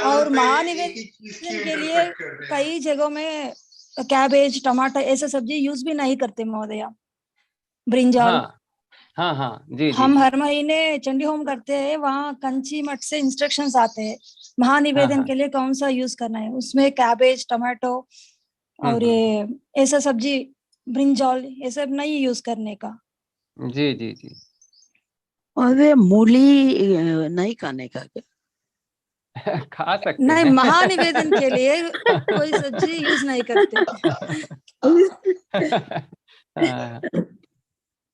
और महानिवेदन के लिए कई जगहों में कैबेज, टमाटर ऐसे सब्जी यूज भी नहीं करते महोदय। ब्रिंजल। हाँ, जी। हम हर महीने चंडी होम करते हैं, वहाँ कंची मठ से इंस्ट्रक्शंस आते हैं महानिवेदन के लिए कौन सा यूज करना है। उसमें कैबेज, टमाटो और ये ऐसा सब्जी, ब्रिंजल, ये सब नहीं यूज करने का। जी। और वे मूली नहीं खाने का क्या? खा सकते नहीं, हैं। महानिवेदन के लिए कोई सब्जी यूज नहीं करते।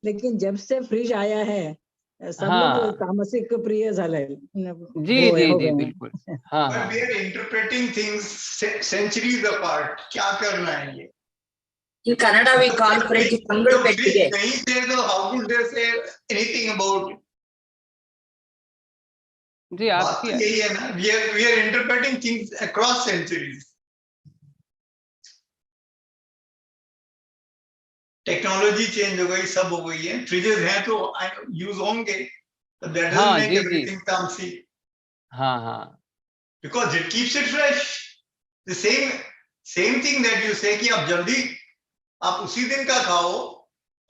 लेकिन जब से फ्रिज आया है सब लोग तामसिक प्रिय झाले। जी बिल्कुल। हाँ। We are interpreting things centuries apart. क्या करना है ये? In Kannada we call fridge tangal pettige. नहीं थे तो how could they say anything about it? जी आपकी यही है ना, we are interpreting things across centuries. Technology change हो गई, सब हो गई है, फ्रिजेस हैं तो यूज होंगे, but that doesn't make everything तामसिक. हाँ. Because it keeps it fresh. The same thing that you say कि आप जल्दी आप उसी दिन का खाओ,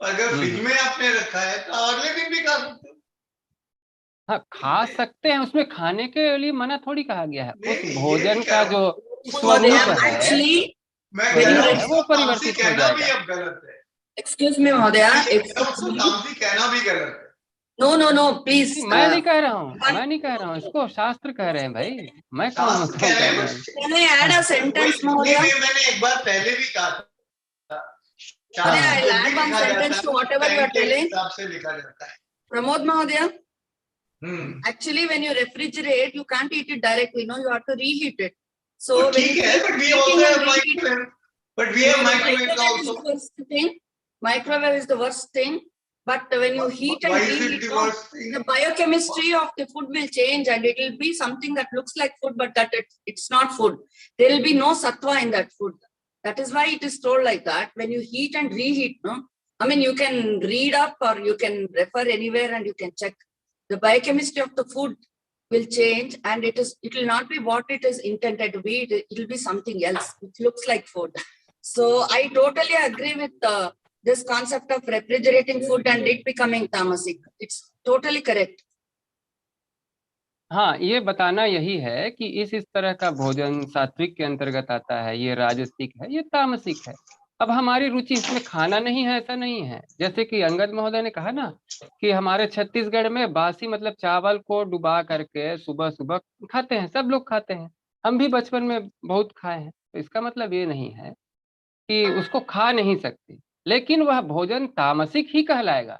अगर फ्रिज में आपने रखा है तो अगले दिन भी खा सकते हो। हाँ, खा सकते हैं, उसमें खाने के लिए मना थोड़ी कहा गया है। उस भोजन का जो स्वरूप है वो परिवर्तित हो जाएगा। Excuse me, Mahodaya. तामसिक कहना भी गलत है। No, please. मैं नहीं कह रहा हूँ, इसको शास्त्र कह रहे हैं भाई, मैं कौन होता हूँ? Can I add a sentence, Mahodaya? मैंने एक बार पहले भी कहा था। I'll add one sentence to whatever you are telling. से लिखा जाता है। Pramod Mahodaya. Actually, when you refrigerate, you can't eat it directly. No, you have to reheat it. So ठीक है, but we also have microwave. But we have microwave also. Microwave is the worst thing. But when you heat and reheat, the biochemistry of the food will change, and it will be something that looks like food, but that it's not food. There will be no sattva in that food. That is why it is told like that. When you heat and reheat, no, I mean, you can read up or you can refer anywhere and you can check. The biochemistry of the food will change, and it will not be what it is intended to be. It will be something else. It looks like food. So I totally agree with this concept of refrigerating food and it becoming tamasic. It's totally correct. हाँ, ये बताना यही है कि इस तरह का भोजन सात्विक के अंतर्गत आता है, ये राजसिक है, ये तामसिक है। अब हमारी रुचि इसमें खाना नहीं है, ऐसा नहीं है। जैसे कि अंगद महोदय ने कहा ना कि हमारे छत्तीसगढ़ में बासी मतलब चावल को डुबा करके सुबह सुबह खाते हैं, सब लोग खाते हैं, हम भी बचपन में बहुत खाए हैं। तो इसका मतलब ये नहीं है कि उसको खा नहीं सकते, लेकिन वह भोजन तामसिक ही कहलाएगा।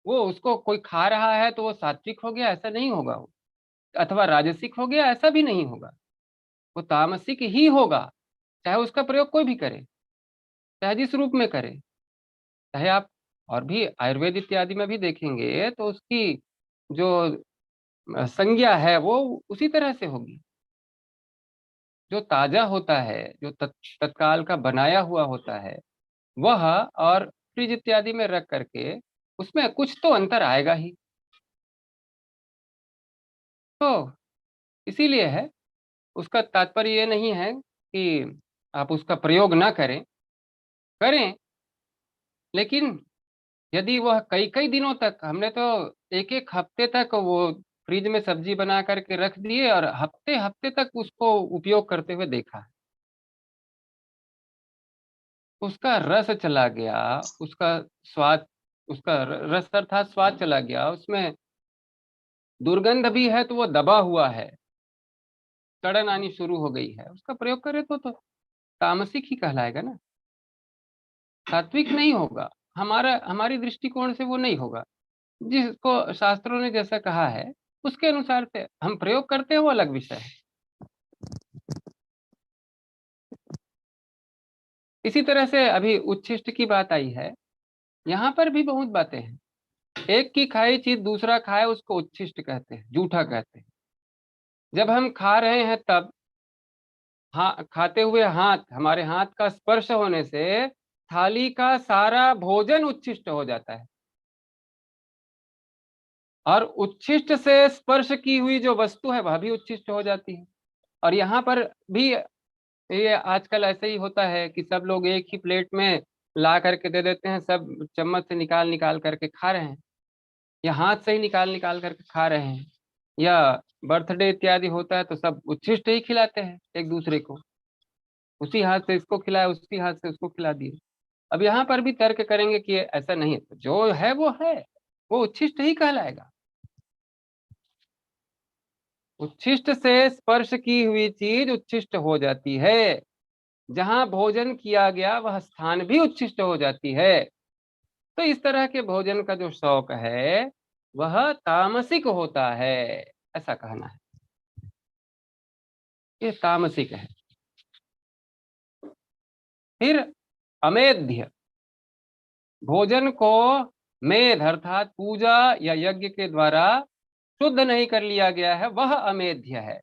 वो उसको कोई खा रहा है तो वो सात्विक हो गया, ऐसा नहीं होगा, वो अथवा राजसिक हो गया, ऐसा भी नहीं होगा, वो तामसिक ही होगा, चाहे उसका प्रयोग कोई भी करे, चाहे जिस रूप में करे। चाहे आप और भी आयुर्वेद इत्यादि में भी देखेंगे तो उसकी जो संज्ञा है वो उसी तरह से होगी। जो ताजा होता है, जो तत्काल का बनाया हुआ होता है वह, और फ्रिज इत्यादि में रख करके उसमें कुछ तो अंतर आएगा ही। तो इसीलिए है, उसका तात्पर्य ये नहीं है कि आप उसका प्रयोग ना करें, करें, लेकिन यदि वह कई कई दिनों तक, हमने तो एक एक हफ्ते तक वो फ्रिज में सब्जी बना करके रख दिए और हफ्ते हफ्ते तक उसको उपयोग करते हुए देखा है। उसका रस चला गया, उसका स्वाद, उसका रस अर्थात स्वाद चला गया, उसमें दुर्गंध भी है तो वो दबा हुआ है, सड़न आनी शुरू हो गई है, उसका प्रयोग करे तो तामसिक ही कहलाएगा ना, सात्विक नहीं होगा। हमारी दृष्टिकोण से वो नहीं होगा। जिसको शास्त्रों ने जैसा कहा है उसके अनुसार से हम प्रयोग करते हैं, वो अलग विषय है। इसी तरह से अभी उच्छिष्ट की बात आई है, यहाँ पर भी बहुत बातें हैं। एक की खाई चीज दूसरा खाए उसको उच्छिष्ट कहते हैं, जूठा कहते हैं। जब हम खा रहे हैं तब खाते हुए हमारे हाथ का स्पर्श होने से थाली का सारा भोजन उच्छिष्ट हो जाता है, और उच्छिष्ट से स्पर्श की हुई जो वस्तु है वह भी उच्छिष्ट हो जाती है। और यहाँ पर भी ये आजकल ऐसे ही होता है कि सब लोग एक ही प्लेट में ला करके दे देते हैं, सब चम्मच से निकाल निकाल करके खा रहे हैं, या हाथ से ही निकाल निकाल करके खा रहे हैं, या बर्थडे इत्यादि होता है तो सब उच्छिष्ट ही खिलाते हैं एक दूसरे को, उसी हाथ से इसको खिलाया, उसी हाथ से उसको खिला दिए। अब यहाँ पर भी तर्क करेंगे कि ऐसा नहीं है, जो है वो उच्छिष्ट ही कहलाएगा। उच्छिष्ट से स्पर्श की हुई चीज उच्छिष्ट हो जाती है, जहां भोजन किया गया वह स्थान भी उच्छिष्ट हो जाती है। तो इस तरह के भोजन का जो शौक है वह तामसिक होता है, ऐसा कहना है, ये तामसिक है। फिर अमेध्य, भोजन को मेध अर्थात पूजा या यज्ञ के द्वारा शुद्ध नहीं कर लिया गया है, वह अमेध्य है।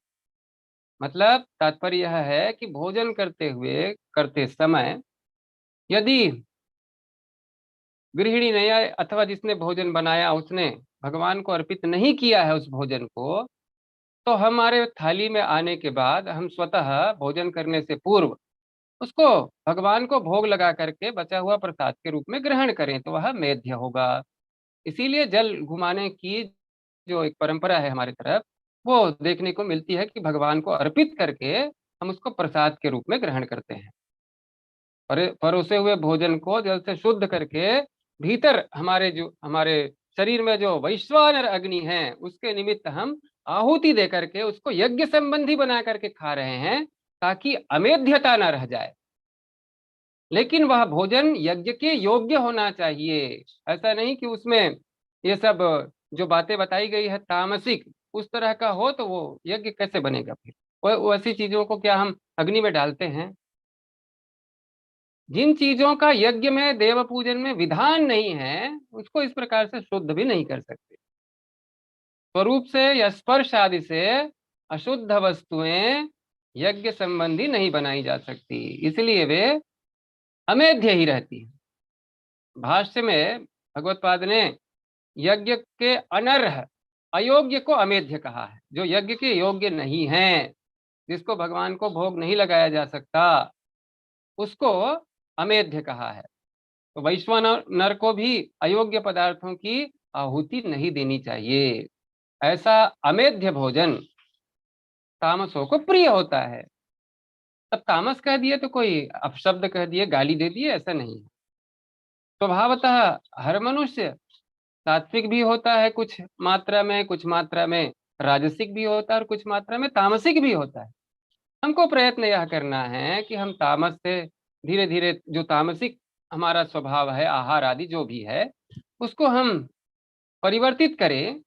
मतलब तात्पर्य यह है कि भोजन करते समय यदि गृहिणी ने अथवा जिसने भोजन बनाया उसने भगवान को अर्पित नहीं किया है उस भोजन को, तो हमारे थाली में आने के बाद हम स्वतः भोजन करने से पूर्व उसको भगवान को भोग लगा करके बचा हुआ प्रसाद के रूप में ग्रहण करें तो वह मेध्य होगा। इसीलिए जल घुमाने की जो एक परंपरा है हमारी तरफ, वो देखने को मिलती है कि भगवान को अर्पित करके हम उसको प्रसाद के रूप में ग्रहण करते हैं। परोसे हुए भोजन को जल से शुद्ध करके भीतर हमारे शरीर में जो वैश्वानर अग्नि है उसके निमित्त हम आहुति दे करके उसको यज्ञ संबंधी बना करके खा रहे हैं, ताकि अमेध्यता न रह जाए। लेकिन वह भोजन यज्ञ के योग्य होना चाहिए, ऐसा नहीं कि उसमें ये सब जो बातें बताई गई है तामसिक उस तरह का हो तो वो यज्ञ कैसे बनेगा। फिर वैसी चीजों को क्या हम अग्नि में डालते हैं? जिन चीजों का यज्ञ में देव पूजन में विधान नहीं है उसको इस प्रकार से शुद्ध भी नहीं कर सकते। स्वरूप से या स्पर्श आदि से अशुद्ध वस्तुएं यज्ञ संबंधी नहीं बनाई जा सकती, इसलिए वे अमेध्य ही रहती है। भाष्य में भगवत्पाद ने यज्ञ के अनर्ह अयोग्य को अमेध्य कहा है, जो यज्ञ के योग्य नहीं है, जिसको भगवान को भोग नहीं लगाया जा सकता, उसको अमेध्य कहा है। तो वैश्वानर को भी अयोग्य पदार्थों की आहुति नहीं देनी चाहिए। ऐसा अमेध्य भोजन तामसों को प्रिय होता है। अब तामस कह दिए तो कोई अपशब्द कह दिए, गाली दे दिए, ऐसा नहीं है। स्वभावतः हर मनुष्य सात्विक भी होता है कुछ मात्रा में, कुछ मात्रा में राजसिक भी होता है और कुछ मात्रा में तामसिक भी होता है। हमको प्रयत्न यह करना है कि हम तामस से धीरे धीरे जो तामसिक हमारा स्वभाव है, आहार आदि जो भी है, उसको हम परिवर्तित करें।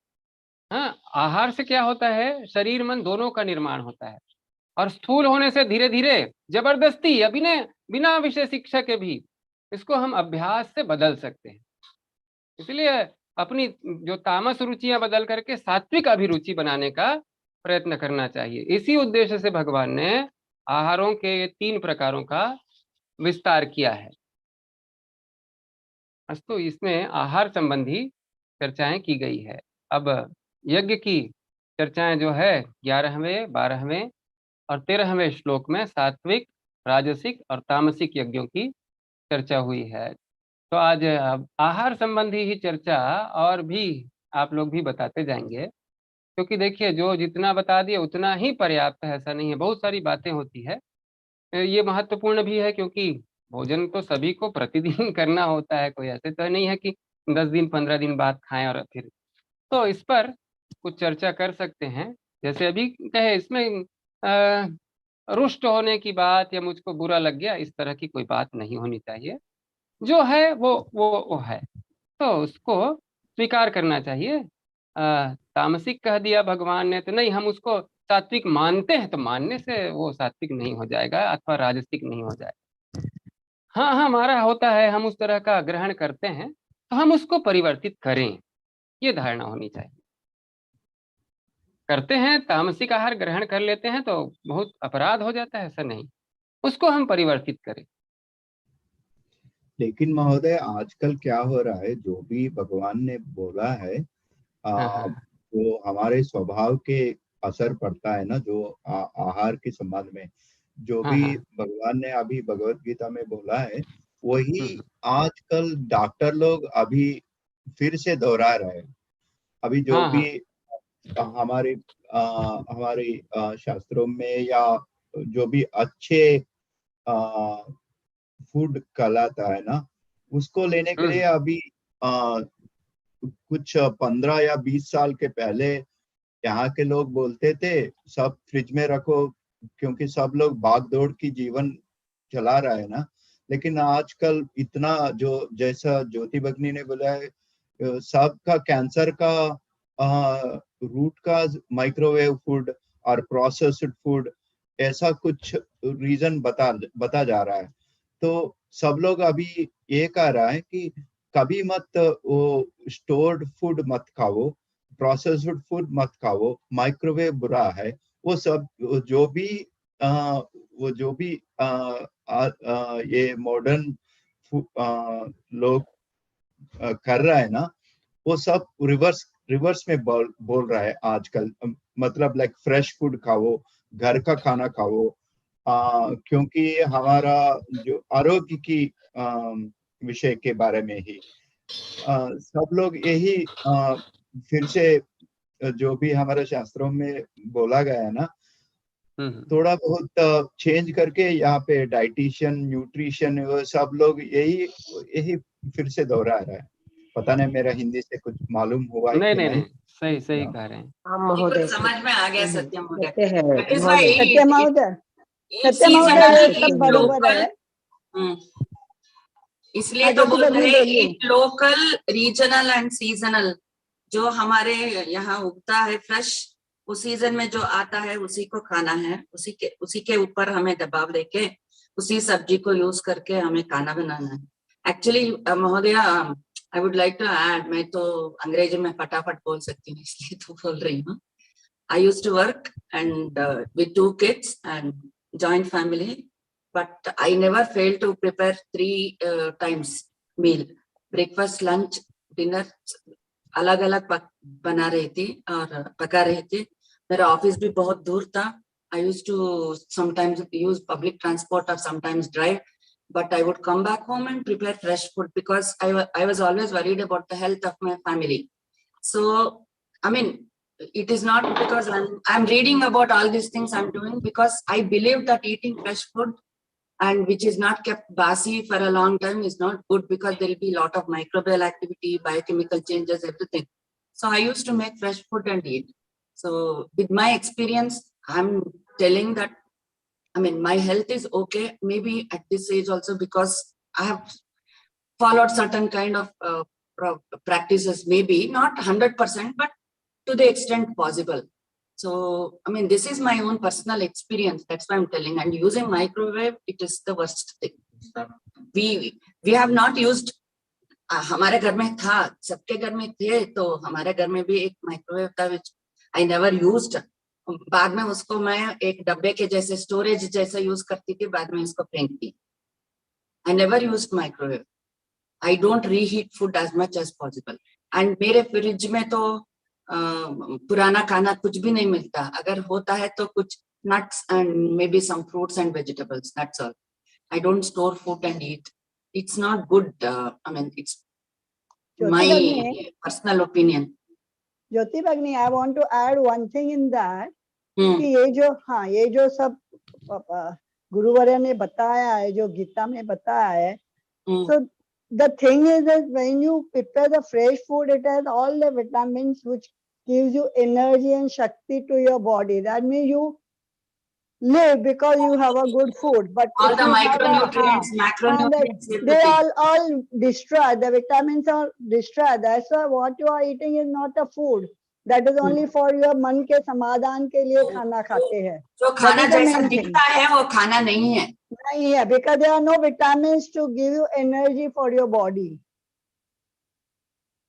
हाँ, आहार से क्या होता है, शरीर मन दोनों का निर्माण होता है, और स्थूल होने से धीरे धीरे जबरदस्ती या बिना विषय शिक्षा के भी इसको हम अभ्यास से बदल सकते हैं। इसलिए अपनी जो तामस रुचियां बदल करके सात्विक अभिरुचि बनाने का प्रयत्न करना चाहिए। इसी उद्देश्य से भगवान ने आहारों के 3 प्रकारों का विस्तार किया है। अस्तु, इसमें आहार संबंधी चर्चाएं की गई है। अब यज्ञ की चर्चाएं जो है 11वें, 12वें और 13वें श्लोक में सात्विक, राजसिक और तामसिक यज्ञों की चर्चा हुई है। तो आज आहार संबंधी ही चर्चा और भी आप लोग भी बताते जाएंगे, क्योंकि देखिए जो जितना बता दिए उतना ही पर्याप्त है, ऐसा नहीं है, बहुत सारी बातें होती है। ये महत्वपूर्ण भी है क्योंकि भोजन तो सभी को प्रतिदिन करना होता है, कोई ऐसे तो नहीं है कि 10 दिन 15 दिन बाद खाएं और फिर, तो इस पर कुछ चर्चा कर सकते हैं। जैसे अभी कहे, इसमें रुष्ट होने की बात या मुझको बुरा लग गया, इस तरह की कोई बात नहीं होनी चाहिए। जो है वो है, तो उसको स्वीकार करना चाहिए। तामसिक कह दिया भगवान ने तो नहीं, हम उसको सात्विक मानते हैं, तो मानने से वो सात्विक नहीं हो जाएगा अथवा राजसिक नहीं हो जाएगा। हाँ, हमारा होता है, हम उस तरह का ग्रहण करते हैं, तो हम उसको परिवर्तित करें, ये धारणा होनी चाहिए। करते हैं, तामसिक आहार ग्रहण कर लेते हैं तो बहुत अपराध हो जाता है, ऐसा नहीं, उसको हम परिवर्तित करें। लेकिन महोदय आजकल क्या हो रहा है, जो भी भगवान ने बोला है जो हमारे स्वभाव के असर पड़ता है ना, जो आहार के संबंध में जो भी भगवान ने अभी भगवत गीता में बोला है, वही आजकल डॉक्टर लोग अभी फिर से दोहरा रहे हैं। अभी जो भी हमारे शास्त्रों में या जो भी अच्छे फूड कहलाता है ना, उसको लेने के लिए अभी कुछ 15 या 20 साल के पहले यहाँ के लोग बोलते थे सब फ्रिज में रखो, क्योंकि सब लोग भाग दौड़ की जीवन चला रहा है ना। लेकिन आजकल इतना जो जैसा ज्योति भगनी ने बोला है, सबका कैंसर का रूट का माइक्रोवेव फूड और प्रोसेस्ड फूड, ऐसा कुछ रीजन बता जा रहा है। तो सब लोग अभी ये कह रहा है कि कभी मत वो स्टोर्ड फूड मत खाओ, प्रोसेस्ड फूड मत खाओ, माइक्रोवेव बुरा है। वो सब जो भी ये मॉडर्न लोग कर रहा है ना, वो सब रिवर्स में बोल रहा है आजकल। मतलब लाइक फ्रेश फूड खाओ, घर का खाना खाओ, क्योंकि हमारा जो आरोग्य की विषय के बारे में ही सब लोग यही फिर से जो भी हमारे शास्त्रों में बोला गया है ना, थोड़ा बहुत चेंज करके यहाँ पे डाइटिशियन, न्यूट्रिशन, वो सब लोग यही फिर से दोहरा रहा है। पता नहीं मेरा हिंदी से कुछ मालूम हुआ है कि नहीं। सही कह रहे हैं। हाँ महोदय, समझ में आ गया सत्यम महोदय। सत्यम बरोबर है। इसलिए तो बोलते हैं eat local, regional and seasonal. जो हमारे यहाँ उगता है फ्रेश, उस सीजन में जो आता है उसी को खाना है, उसी के ऊपर हमें दबाव देके उसी सब्जी को यूज करके हमें खाना बनाना है। एक्चुअली महोदय, I would like to add, मैं तो अंग्रेजी में फटाफट बोल सकती हूँ इसलिए तो बोल रही हूँ। I used to work and with 2 kids and joint family, but I never failed to prepare 3 times meal, breakfast, lunch, dinner, अलग अलग बना रही थी और पका रही थी। मेरा ऑफिस भी बहुत दूर था। I used to sometimes use public transport or sometimes drive, but I would come back home and prepare fresh food because I was always worried about the health of my family. So, I mean, it is not because I'm reading about all these things I'm doing, because I believe that eating fresh food and which is not kept basi for a long time is not good, because there will be a lot of microbial activity, biochemical changes, everything. So I used to make fresh food and eat. So with my experience, I'm telling that, I mean, my health is okay, maybe at this age also, because I have followed certain kind of practices, maybe not 100%, but to the extent possible. So, I mean, this is my own personal experience. That's why I'm telling. And using microwave, it is the worst thing. we have not used. हमारे घर में था, सबके घर में थे, तो हमारे घर में भी एक माइक्रोवेव था which I never used. बाद में उसको मैं एक डब्बे के जैसे स्टोरेज जैसे यूज करती थी, बाद में इसको फेंक दी. I never used microwave. I don't reheat food as much as possible. And मेरे फ्रिज में तो पुराना खाना कुछ भी नहीं मिलता. अगर होता है तो कुछ nuts and maybe some fruits and vegetables. That's all. I don't store food and eat. It's not good. I mean, it's my personal opinion. ज्योति भगनी, I want to add one thing in that. कि ये जो सब गुरुवर्य ने बताया है, जो गीता में बताया है, so the thing is that when you prepare the fresh food, it has all the vitamins which gives you energy and shakti to your body. That means you live because you have a good food. But all the micronutrients, macronutrients, they all destroyed. The vitamins are destroyed. That's why what you are eating is not a food. That is only for your मन के समाधान के लिए खाना खाते हैं. जो खाना जैसा दिखता है वो खाना नहीं है. नहीं है, because there are no vitamins to give you energy for your body.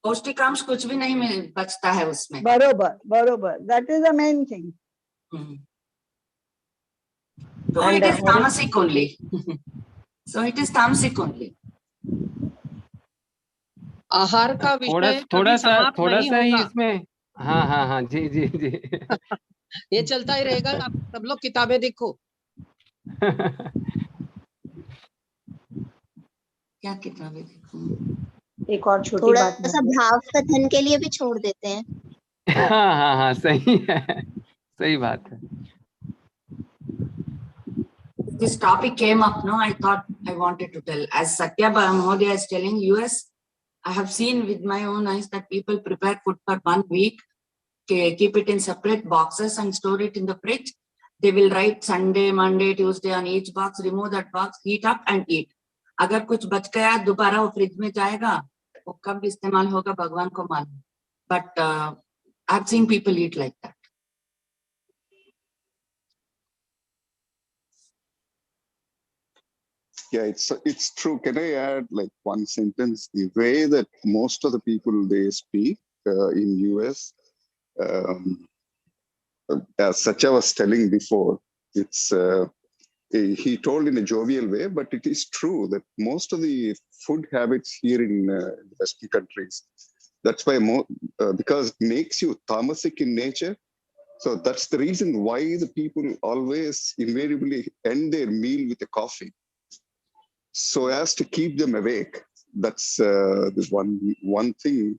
पौष्टिकांश कुछ भी नहीं बचता है उसमें. बरोबर. That is the main thing. So it is tamasic only. So it is tamasic only. आहार का विषय थोड़ा सा ही इसमें. हाँ जी. ये चलता ही रहेगा. आप सब लोग किताबें देखो. क्या किताबें देखो? एक और छोटी थोड़ा बात सा भाव कथन के लिए भी छोड़ देते हैं. हाँ सही है, सही बात है. This topic came up, no? I thought I wanted to tell. As Satya Mahodaya is telling, US, I have seen with my own eyes that people prepare food for 1 week, keep it in separate boxes and store it in the fridge. They will write Sunday, Monday, Tuesday on each box, remove that box, heat up and eat. अगर कुछ बच गया दोबारा वो fridge में जाएगा, वो कब इस्तेमाल होगा भगवान को मालूम. But I've seen people eat like that. Yeah, it's true. Can I add like one sentence? The way that most of the people they speak in US, as Satya was telling before, it's he told in a jovial way, but it is true that most of the food habits here in Western countries, that's why because it makes you tamasic in nature. So that's the reason why the people always invariably end their meal with a coffee, so as to keep them awake. That's the one thing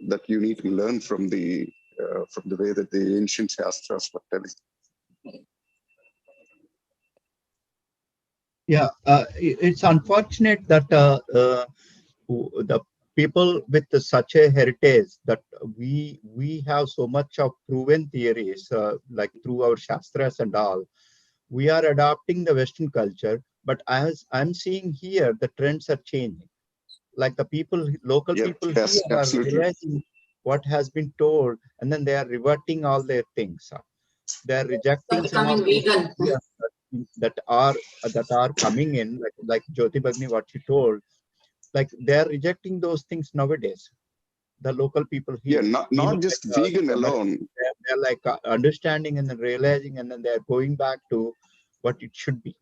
that you need to learn from the way that the ancient Shastras were telling. Yeah, it's unfortunate that the people with such a heritage, that we have so much of proven theories, like through our Shastras and all, we are adopting the Western culture. But as I'm seeing here, the trends are changing. Like the people, local people here are realizing what has been told, and then they are reverting all their things. They are rejecting some of the that are coming in, like Jyoti Bhagni, what she told. Like they are rejecting those things nowadays. The local people here. Yeah, not just vegan alone. They're like understanding and then realizing, and then they're going back to what it should be.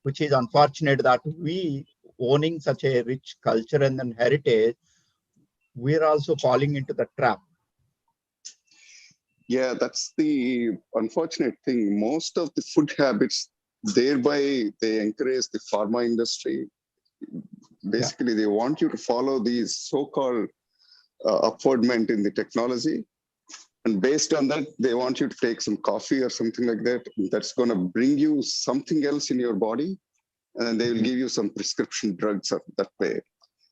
Which is unfortunate that we, owning such a rich culture and then heritage, we're also falling into the trap. Yeah, that's the unfortunate thing. Most of the food habits, thereby they encourage the pharma industry. Basically, they want you to follow these so-called upwardment in the technology. And based on that, they want you to take some coffee or something like that. That's going to bring you something else in your body. And they will give you some prescription drugs that way.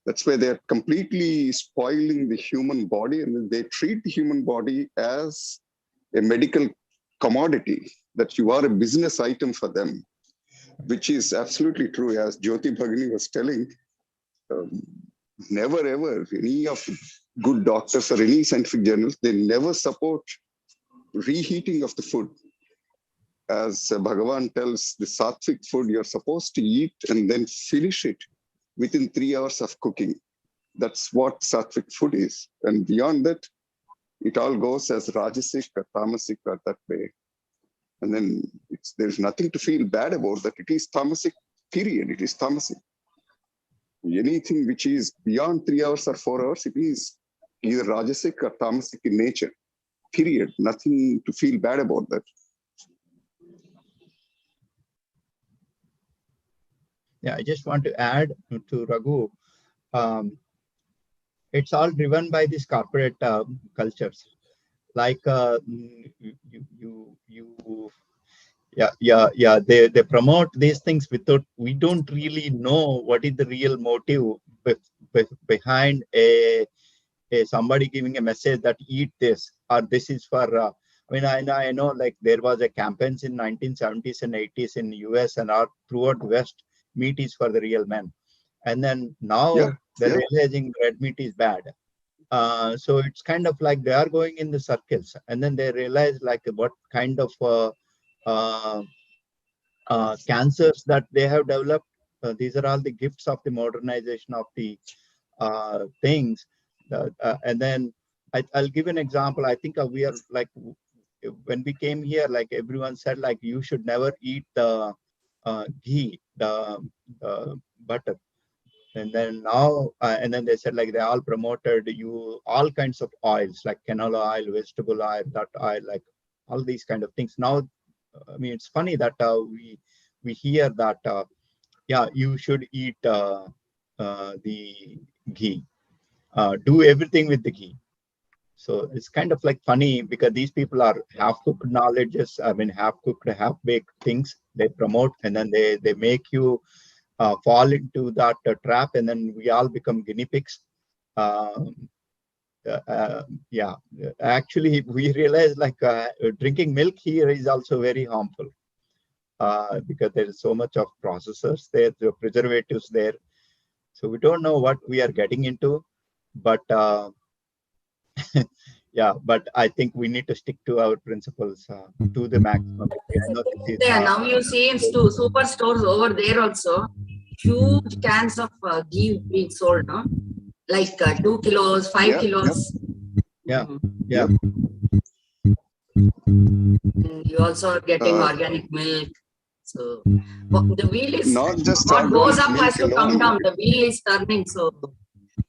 That's why they're completely spoiling the human body. And they treat the human body as a medical commodity, that you are a business item for them, which is absolutely true. As Jyoti Bhagni was telling, never ever any of the good doctors or any scientific journals, they never support reheating of the food. as Bhagavan tells, the sattvic food you're supposed to eat and then finish it within 3 hours of cooking. That's what sattvic food is. And beyond that, it all goes as rajasic or tamasic or that way. And then there's nothing to feel bad about that. It is tamasic, period. It is tamasic. Anything which is beyond 3 hours or 4 hours, it is either rajasic or tamasic in nature, period. Nothing to feel bad about that. Yeah, I just want to add to Raghu. It's all driven by these corporate cultures. Like they promote these things without, we don't really know what is the real motive behind somebody giving a message that eat this, or this is for I mean, I know like there was a campaigns in 1970s and 80s in US and throughout the West, meat is for the real men. And then now they're realizing red meat is bad. So it's kind of like they are going in the circles, and then they realize like what kind of cancers that they have developed. These are all the gifts of the modernization of the things. And then I'll give an example. I think we are like, when we came here, like everyone said, like you should never eat the ghee, the butter. And then now, and then they said like they all promoted all kinds of oils, like canola oil, vegetable oil, that oil, like all these kind of things. Now, I mean, it's funny that we hear that, yeah, you should eat the ghee, do everything with the ghee. So it's kind of like funny because these people are half-cooked knowledges, I mean, half-cooked, half-baked things they promote, and then they make you fall into that trap, and then we all become guinea pigs. Yeah, actually, we realize like drinking milk here is also very harmful because there is so much of processors there, the preservatives there. So we don't know what we are getting into, but yeah, but I think we need to stick to our principles to the maximum. Now you see in superstores over there also, huge cans of ghee being sold, no? Like 2 kilos, 5 kilos. Yeah. You also are getting organic milk. So the wheel is not just what goes up has to alone. come down. The wheel is turning. So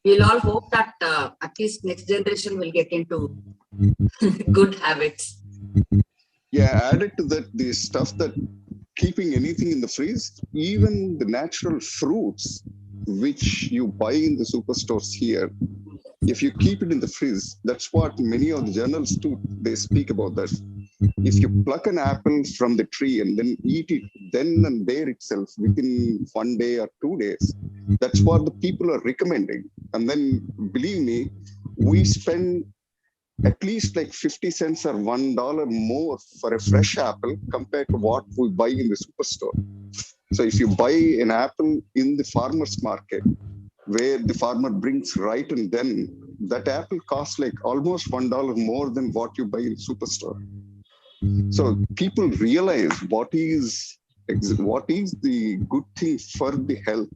we'll all hope that at least next generation will get into good habits. Yeah, added to that, the stuff that keeping anything in the freeze, even the natural fruits which you buy in the superstores here, if you keep it in the freeze, that's what many of the journals do. They speak about that. If you pluck an apple from the tree and then eat it then and there itself within 1 day or 2 days, that's what the people are recommending. And then believe me, we spend at least like 50 cents or $1 more for a fresh apple compared to what we buy in the superstore. So if you buy an apple in the farmer's market, where the farmer brings right and then, that apple costs like almost $1 more than what you buy in superstore. So people realize what is the good thing for the health.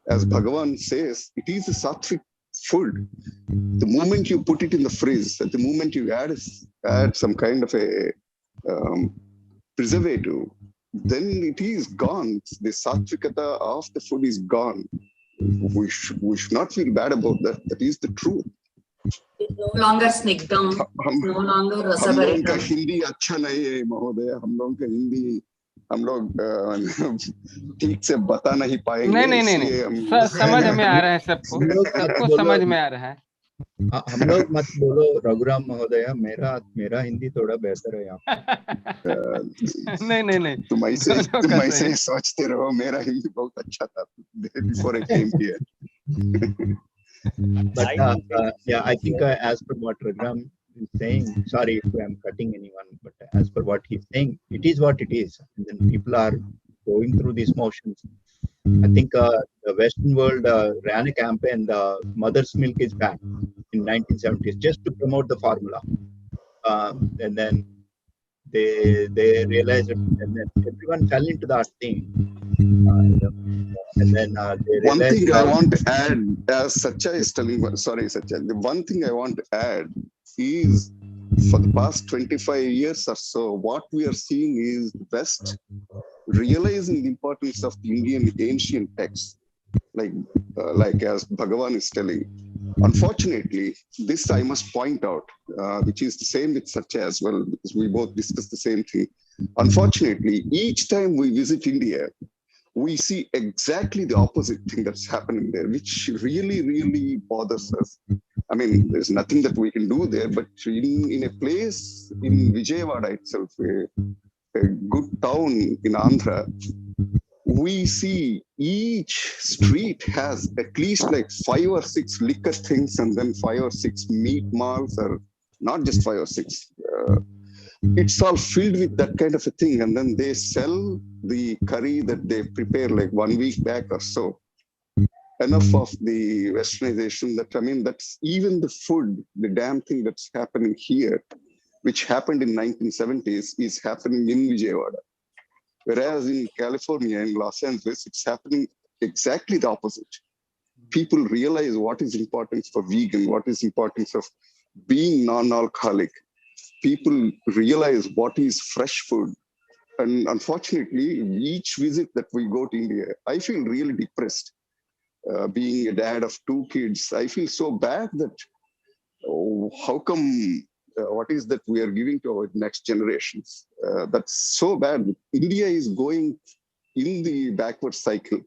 As Bhagavan says, it is a sattvic food. The moment you put it in the fridge, at the moment you add some kind of a preservative, then it is gone. The sattvikata of the food is gone. We should not feel bad about that. That is the truth. No longer snigdam, no longer rasabaritam. हम लोग का हिंदी अच्छा नहीं है महोदय, हम लोग का हिंदी हम लोग ठीक से बता नहीं पाएंगे। नहीं समझ में आ रहा है सबको समझ में आ रहा है। हम लोग मत बोलो रघुराम महोदय, मेरा हिंदी थोड़ा बेहतर है यहाँ। नहीं तुम ऐसे सोचते रहो, मेरा हिंदी बहुत अच्छा था before I came here. But yeah, I think as per what Raghuram is saying, sorry if I'm cutting anyone, but as per what he's saying, it is what it is. And then people are going through these motions. I think the Western world ran a campaign, the mother's milk is banned in 1970s, just to promote the formula. And then they realized it, and then everyone fell into that thing. And then they One realized thing I that- want to add, as Satya is telling, sorry, Satya, the one thing I want to add is for the past 25 years or so, what we are seeing is the West realizing the importance of the Indian ancient texts, like as Bhagavan is telling. Unfortunately, this I must point out, which is the same with Satya as well, because we both discuss the same thing. Unfortunately, each time we visit India, we see exactly the opposite thing that's happening there, which really, really bothers us. I mean, there's nothing that we can do there, but in a place in Vijayawada itself, a good town in Andhra, we see each street has at least like 5 or 6 liquor things and then 5 or 6 meat malls, or not just 5 or 6. It's all filled with that kind of a thing. And then they sell the curry that they prepare like 1 week back or so. Enough of the westernization that, I mean, that's even the food, the damn thing that's happening here, which happened in 1970s, is happening in Vijayawada. Whereas in California, in Los Angeles, it's happening exactly the opposite. People realize what is importance for vegan, what is importance of being non-alcoholic. People realize what is fresh food. And unfortunately, each visit that we go to India, I feel really depressed. Being a dad of 2 kids, I feel so bad that, how come, what is that we are giving to our next generations? That's so bad. India is going in the backward cycle,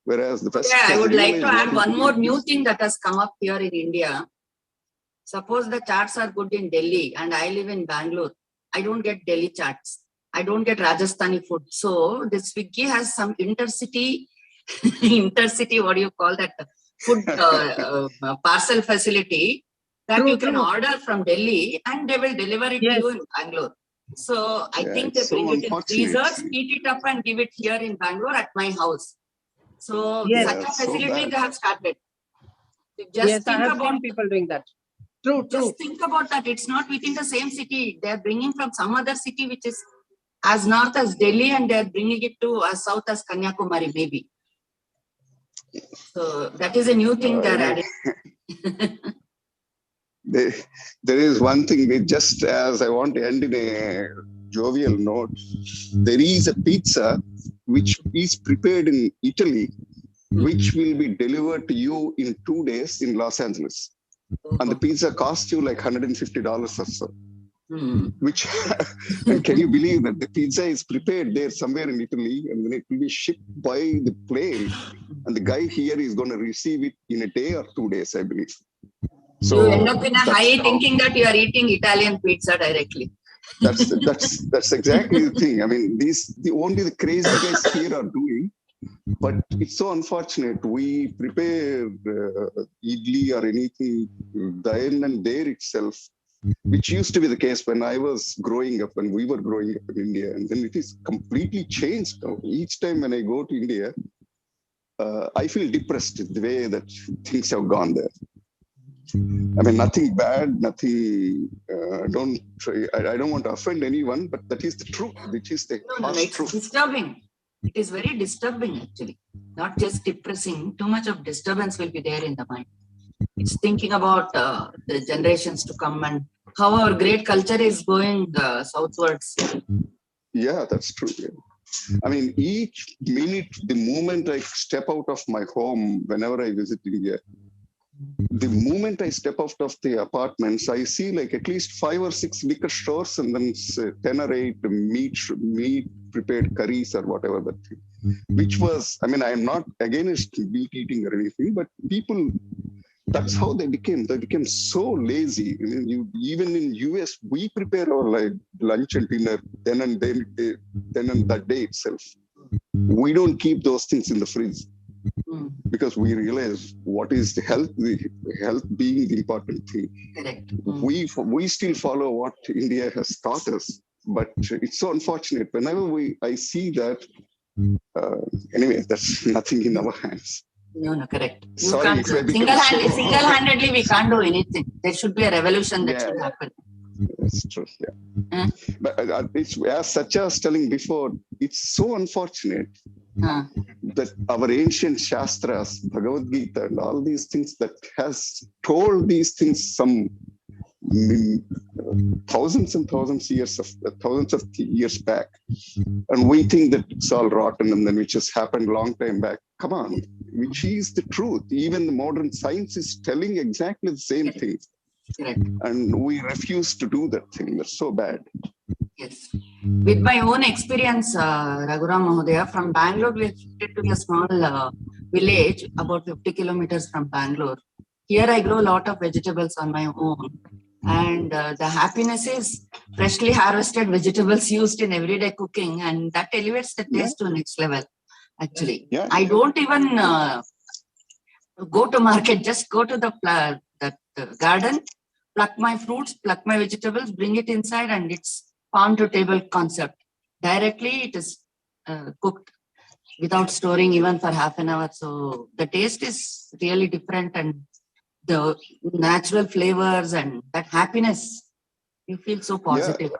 whereas the West. Yeah, I would like to add what one more new thing that has come up here in India. Suppose the charts are good in Delhi and I live in Bangalore. I don't get Delhi charts. I don't get Rajasthani food. So this Swiggy has some intercity, what do you call that? Food parcel facility that you can order from Delhi and they will deliver it to you in Bangalore. So I think they bring it in freezers, heat it up and give it here in Bangalore at my house. So such a facility they have started. Just think about people doing that. Just think about that. It's not within the same city. They're bringing from some other city which is as north as Delhi and they're bringing it to as south as Kanyakumari maybe. So that is a new thing they're adding. There is one thing, that just as I want to end in a jovial note, there is a pizza which is prepared in Italy, which will be delivered to you in 2 days in Los Angeles. And the pizza costs you like $150 or so. Which, and can you believe that the pizza is prepared there somewhere in Italy and then it will be shipped by the plane and the guy here is going to receive it in a day or 2 days, I believe. So you end up in a high thinking that you are eating Italian pizza directly. That's exactly the thing. I mean, only the crazy guys here are doing, but it's so unfortunate. We prepare idli or anything then and there itself, which used to be the case when I was growing up, when we were growing up in India, and then it is completely changed now. Each time when I go to India, I feel depressed the way that things have gone there. I mean, nothing bad, nothing, I don't want to offend anyone, but that is the truth, which is the harsh truth. It's disturbing. It is very disturbing actually. Not just depressing, too much of disturbance will be there in the mind. It's thinking about the generations to come and how our great culture is going southwards. Yeah, that's true. Yeah. I mean, each minute, the moment I step out of my home, whenever I visit India, the moment I step out of the apartments, I see like at least 5 or 6 liquor stores and then 10 or 8 meat prepared curries or whatever that thing. Which was, I mean, I am not against meat eating or anything, but people, that's how they became. They became so lazy. I mean, even in US, we prepare our like lunch and dinner then and that day itself. We don't keep those things in the fridge. Because we realize what is the health being the important thing. We still follow what India has taught us, but it's so unfortunate. Whenever I see that, anyway, that's nothing in our hands. No, correct. Sorry, Single-handedly, we can't do anything. There should be a revolution that should happen. It's true. Yeah. But it's, as Satya was telling before, it's so unfortunate that our ancient Shastras, Bhagavad Gita, and all these things that has told these things some thousands and thousands of years back, and we think that it's all rotten and then which has happened long time back. Come on, which is the truth. Even the modern science is telling exactly the same thing. Correct. And we refuse to do that thing. That's so bad. Yes. With my own experience, Raghuram Mahodaya, from Bangalore, we shifted to a small village about 50 kilometers from Bangalore. Here I grow a lot of vegetables on my own. And the happiness is freshly harvested vegetables used in everyday cooking, and that elevates the taste to next level. Actually, I don't even go to market, just go to the garden, pluck my fruits, pluck my vegetables, bring it inside, and it's farm to table concept. Directly it is cooked without storing even for half an hour. So the taste is really different, and the natural flavors and that happiness, you feel so positive.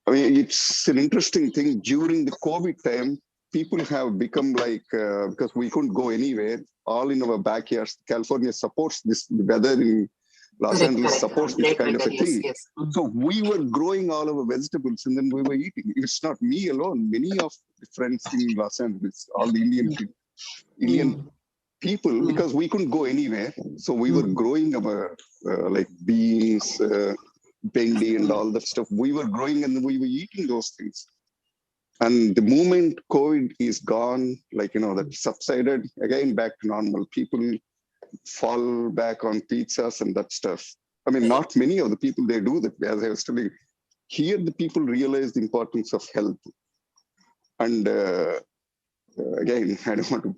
I mean, it's an interesting thing. During the COVID time, people have become like, because we couldn't go anywhere, all in our backyards. California supports this, the weather in Los Angeles supports this kind of a thing. Yes. So we were growing all our vegetables and then we were eating. It's not me alone. Many of the friends in Los Angeles, all the Indian people, because we couldn't go anywhere. So we were growing our like beans, bendi and all that stuff. We were growing and we were eating those things. And the moment COVID is gone, like, that subsided, again back to normal. People fall back on pizzas and that stuff. I mean, not many of the people, they do that. As I was telling, here the people realize the importance of health. And again, I don't want to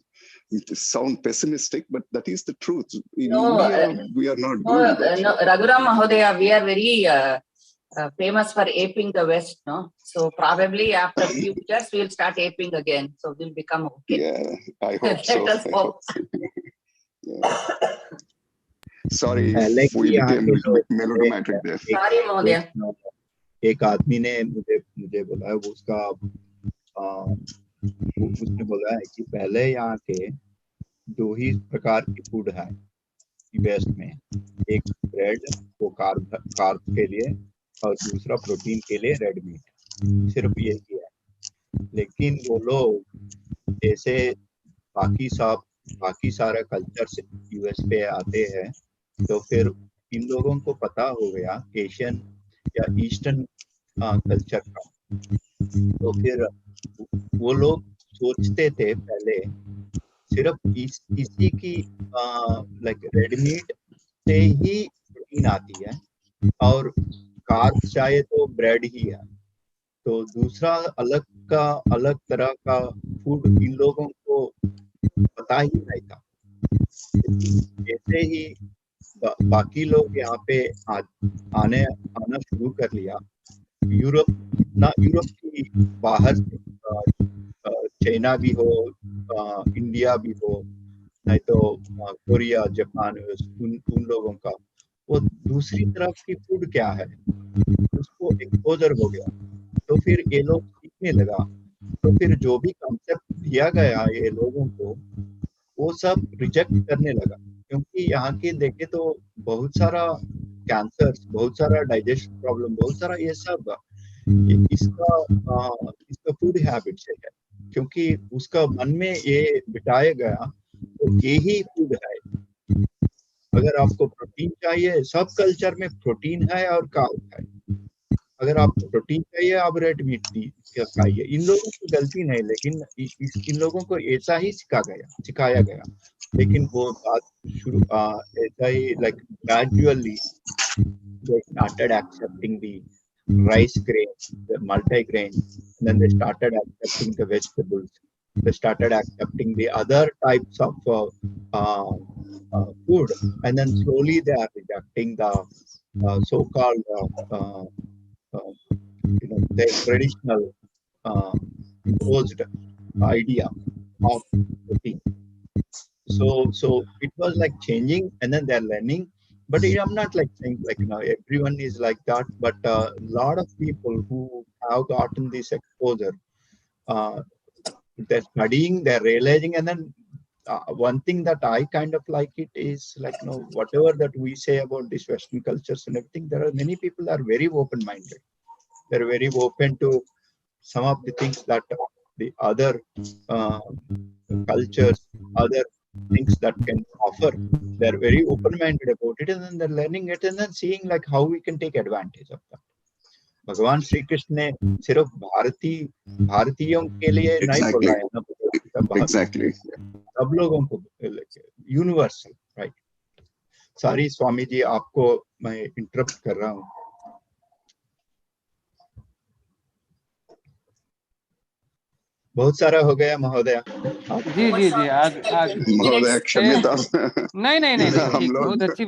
sound pessimistic, but that is the truth. In India, we are not doing that. No, Raghuram Mahodaya, we are very famous for aping the West, no? So probably after a few years, we'll start aping again. So we'll become okay. Yeah, I hope so. Let us hope. Sorry, we became melodramatic there. Sorry, Mahodaya. एक आदमी ने मुझे बोला, वो उसका उसने बोला है कि पहले यहाँ के 2 ही प्रकार की फूड है वेस्ट में, एक ब्रेड वो कार्ब के लिए और दूसरा प्रोटीन के लिए रेड मीट, सिर्फ यही है। लेकिन वो लोग ऐसे बाकी सारा कल्चर से यूएस पे आते हैं, तो फिर इन लोगों को पता हो गया एशियन या ईस्टर्न कल्चर का। तो फिर वो लोग सोचते थे पहले सिर्फ इसी की लाइक रेड मीट से ही प्रोटीन आती है और कार्ब चाहे तो ब्रेड ही है। तो दूसरा अलग तरह का फूड इन लोगों को पता ही नहीं था। जैसे ही बाकी लोग यहाँ पे आना शुरू कर लिया, यूरोप की बाहर से, चाइना भी हो, इंडिया भी हो, नहीं तो कोरिया, जापान, उन लोगों का वो दूसरी तरफ की फूड क्या है उसको एक्सपोजर हो गया। तो फिर ये लोग सीखने लगा। तो फिर जो भी कॉन्सेप्ट दिया गया ये लोगों को, वो सब रिजेक्ट करने लगा, क्योंकि यहाँ के देखे तो बहुत सारा कैंसर, बहुत सारा डाइजेशन प्रॉब्लम, बहुत सारा ये सब इसका फूड हैबिट से है, क्योंकि उसका मन में ये बिठाया गया तो यही फूड है। अगर आपको प्रोटीन चाहिए, सब कल्चर में प्रोटीन है और कार्ब है। अगर आपको प्रोटीन चाहिए आप रेड मीट खाइए। इन लोगों की गलती नहीं, लेकिन इन लोगों को ऐसा ही सिखाया गया। लेकिन वो बात शुरू ऐसा ही like gradually they started accepting the rice grains, the multi-grains, then they started accepting the vegetables, they started accepting the other types of food, and then slowly they are rejecting the so-called the traditional imposed idea of cooking. So it was like changing, and then they're learning But I'm not like saying like everyone is like that, but a lot of people who have gotten this exposure, they're studying, they're realizing, and then one thing that I kind of like it is like whatever that we say about these Western cultures and everything, there are many people that are very open-minded. They're very open to some of the things that the other cultures, other things that can offer. They're very open-minded about it, and then they're learning it and then seeing like how we can take advantage of that. भगवान श्री कृष्ण ने सिर्फ भारतीयों के लिए नहीं बोला है ना, Exactly. सब लोगों को, universal, right. Sorry Swami ji, आपको मैं इंटरप्ट कर रहा हूँ। बहुत सारा हो गया महोदय। जी जी जी, आज महोदय क्षम्यतां। नहीं, हम ठीक, लोग बहुत अच्छी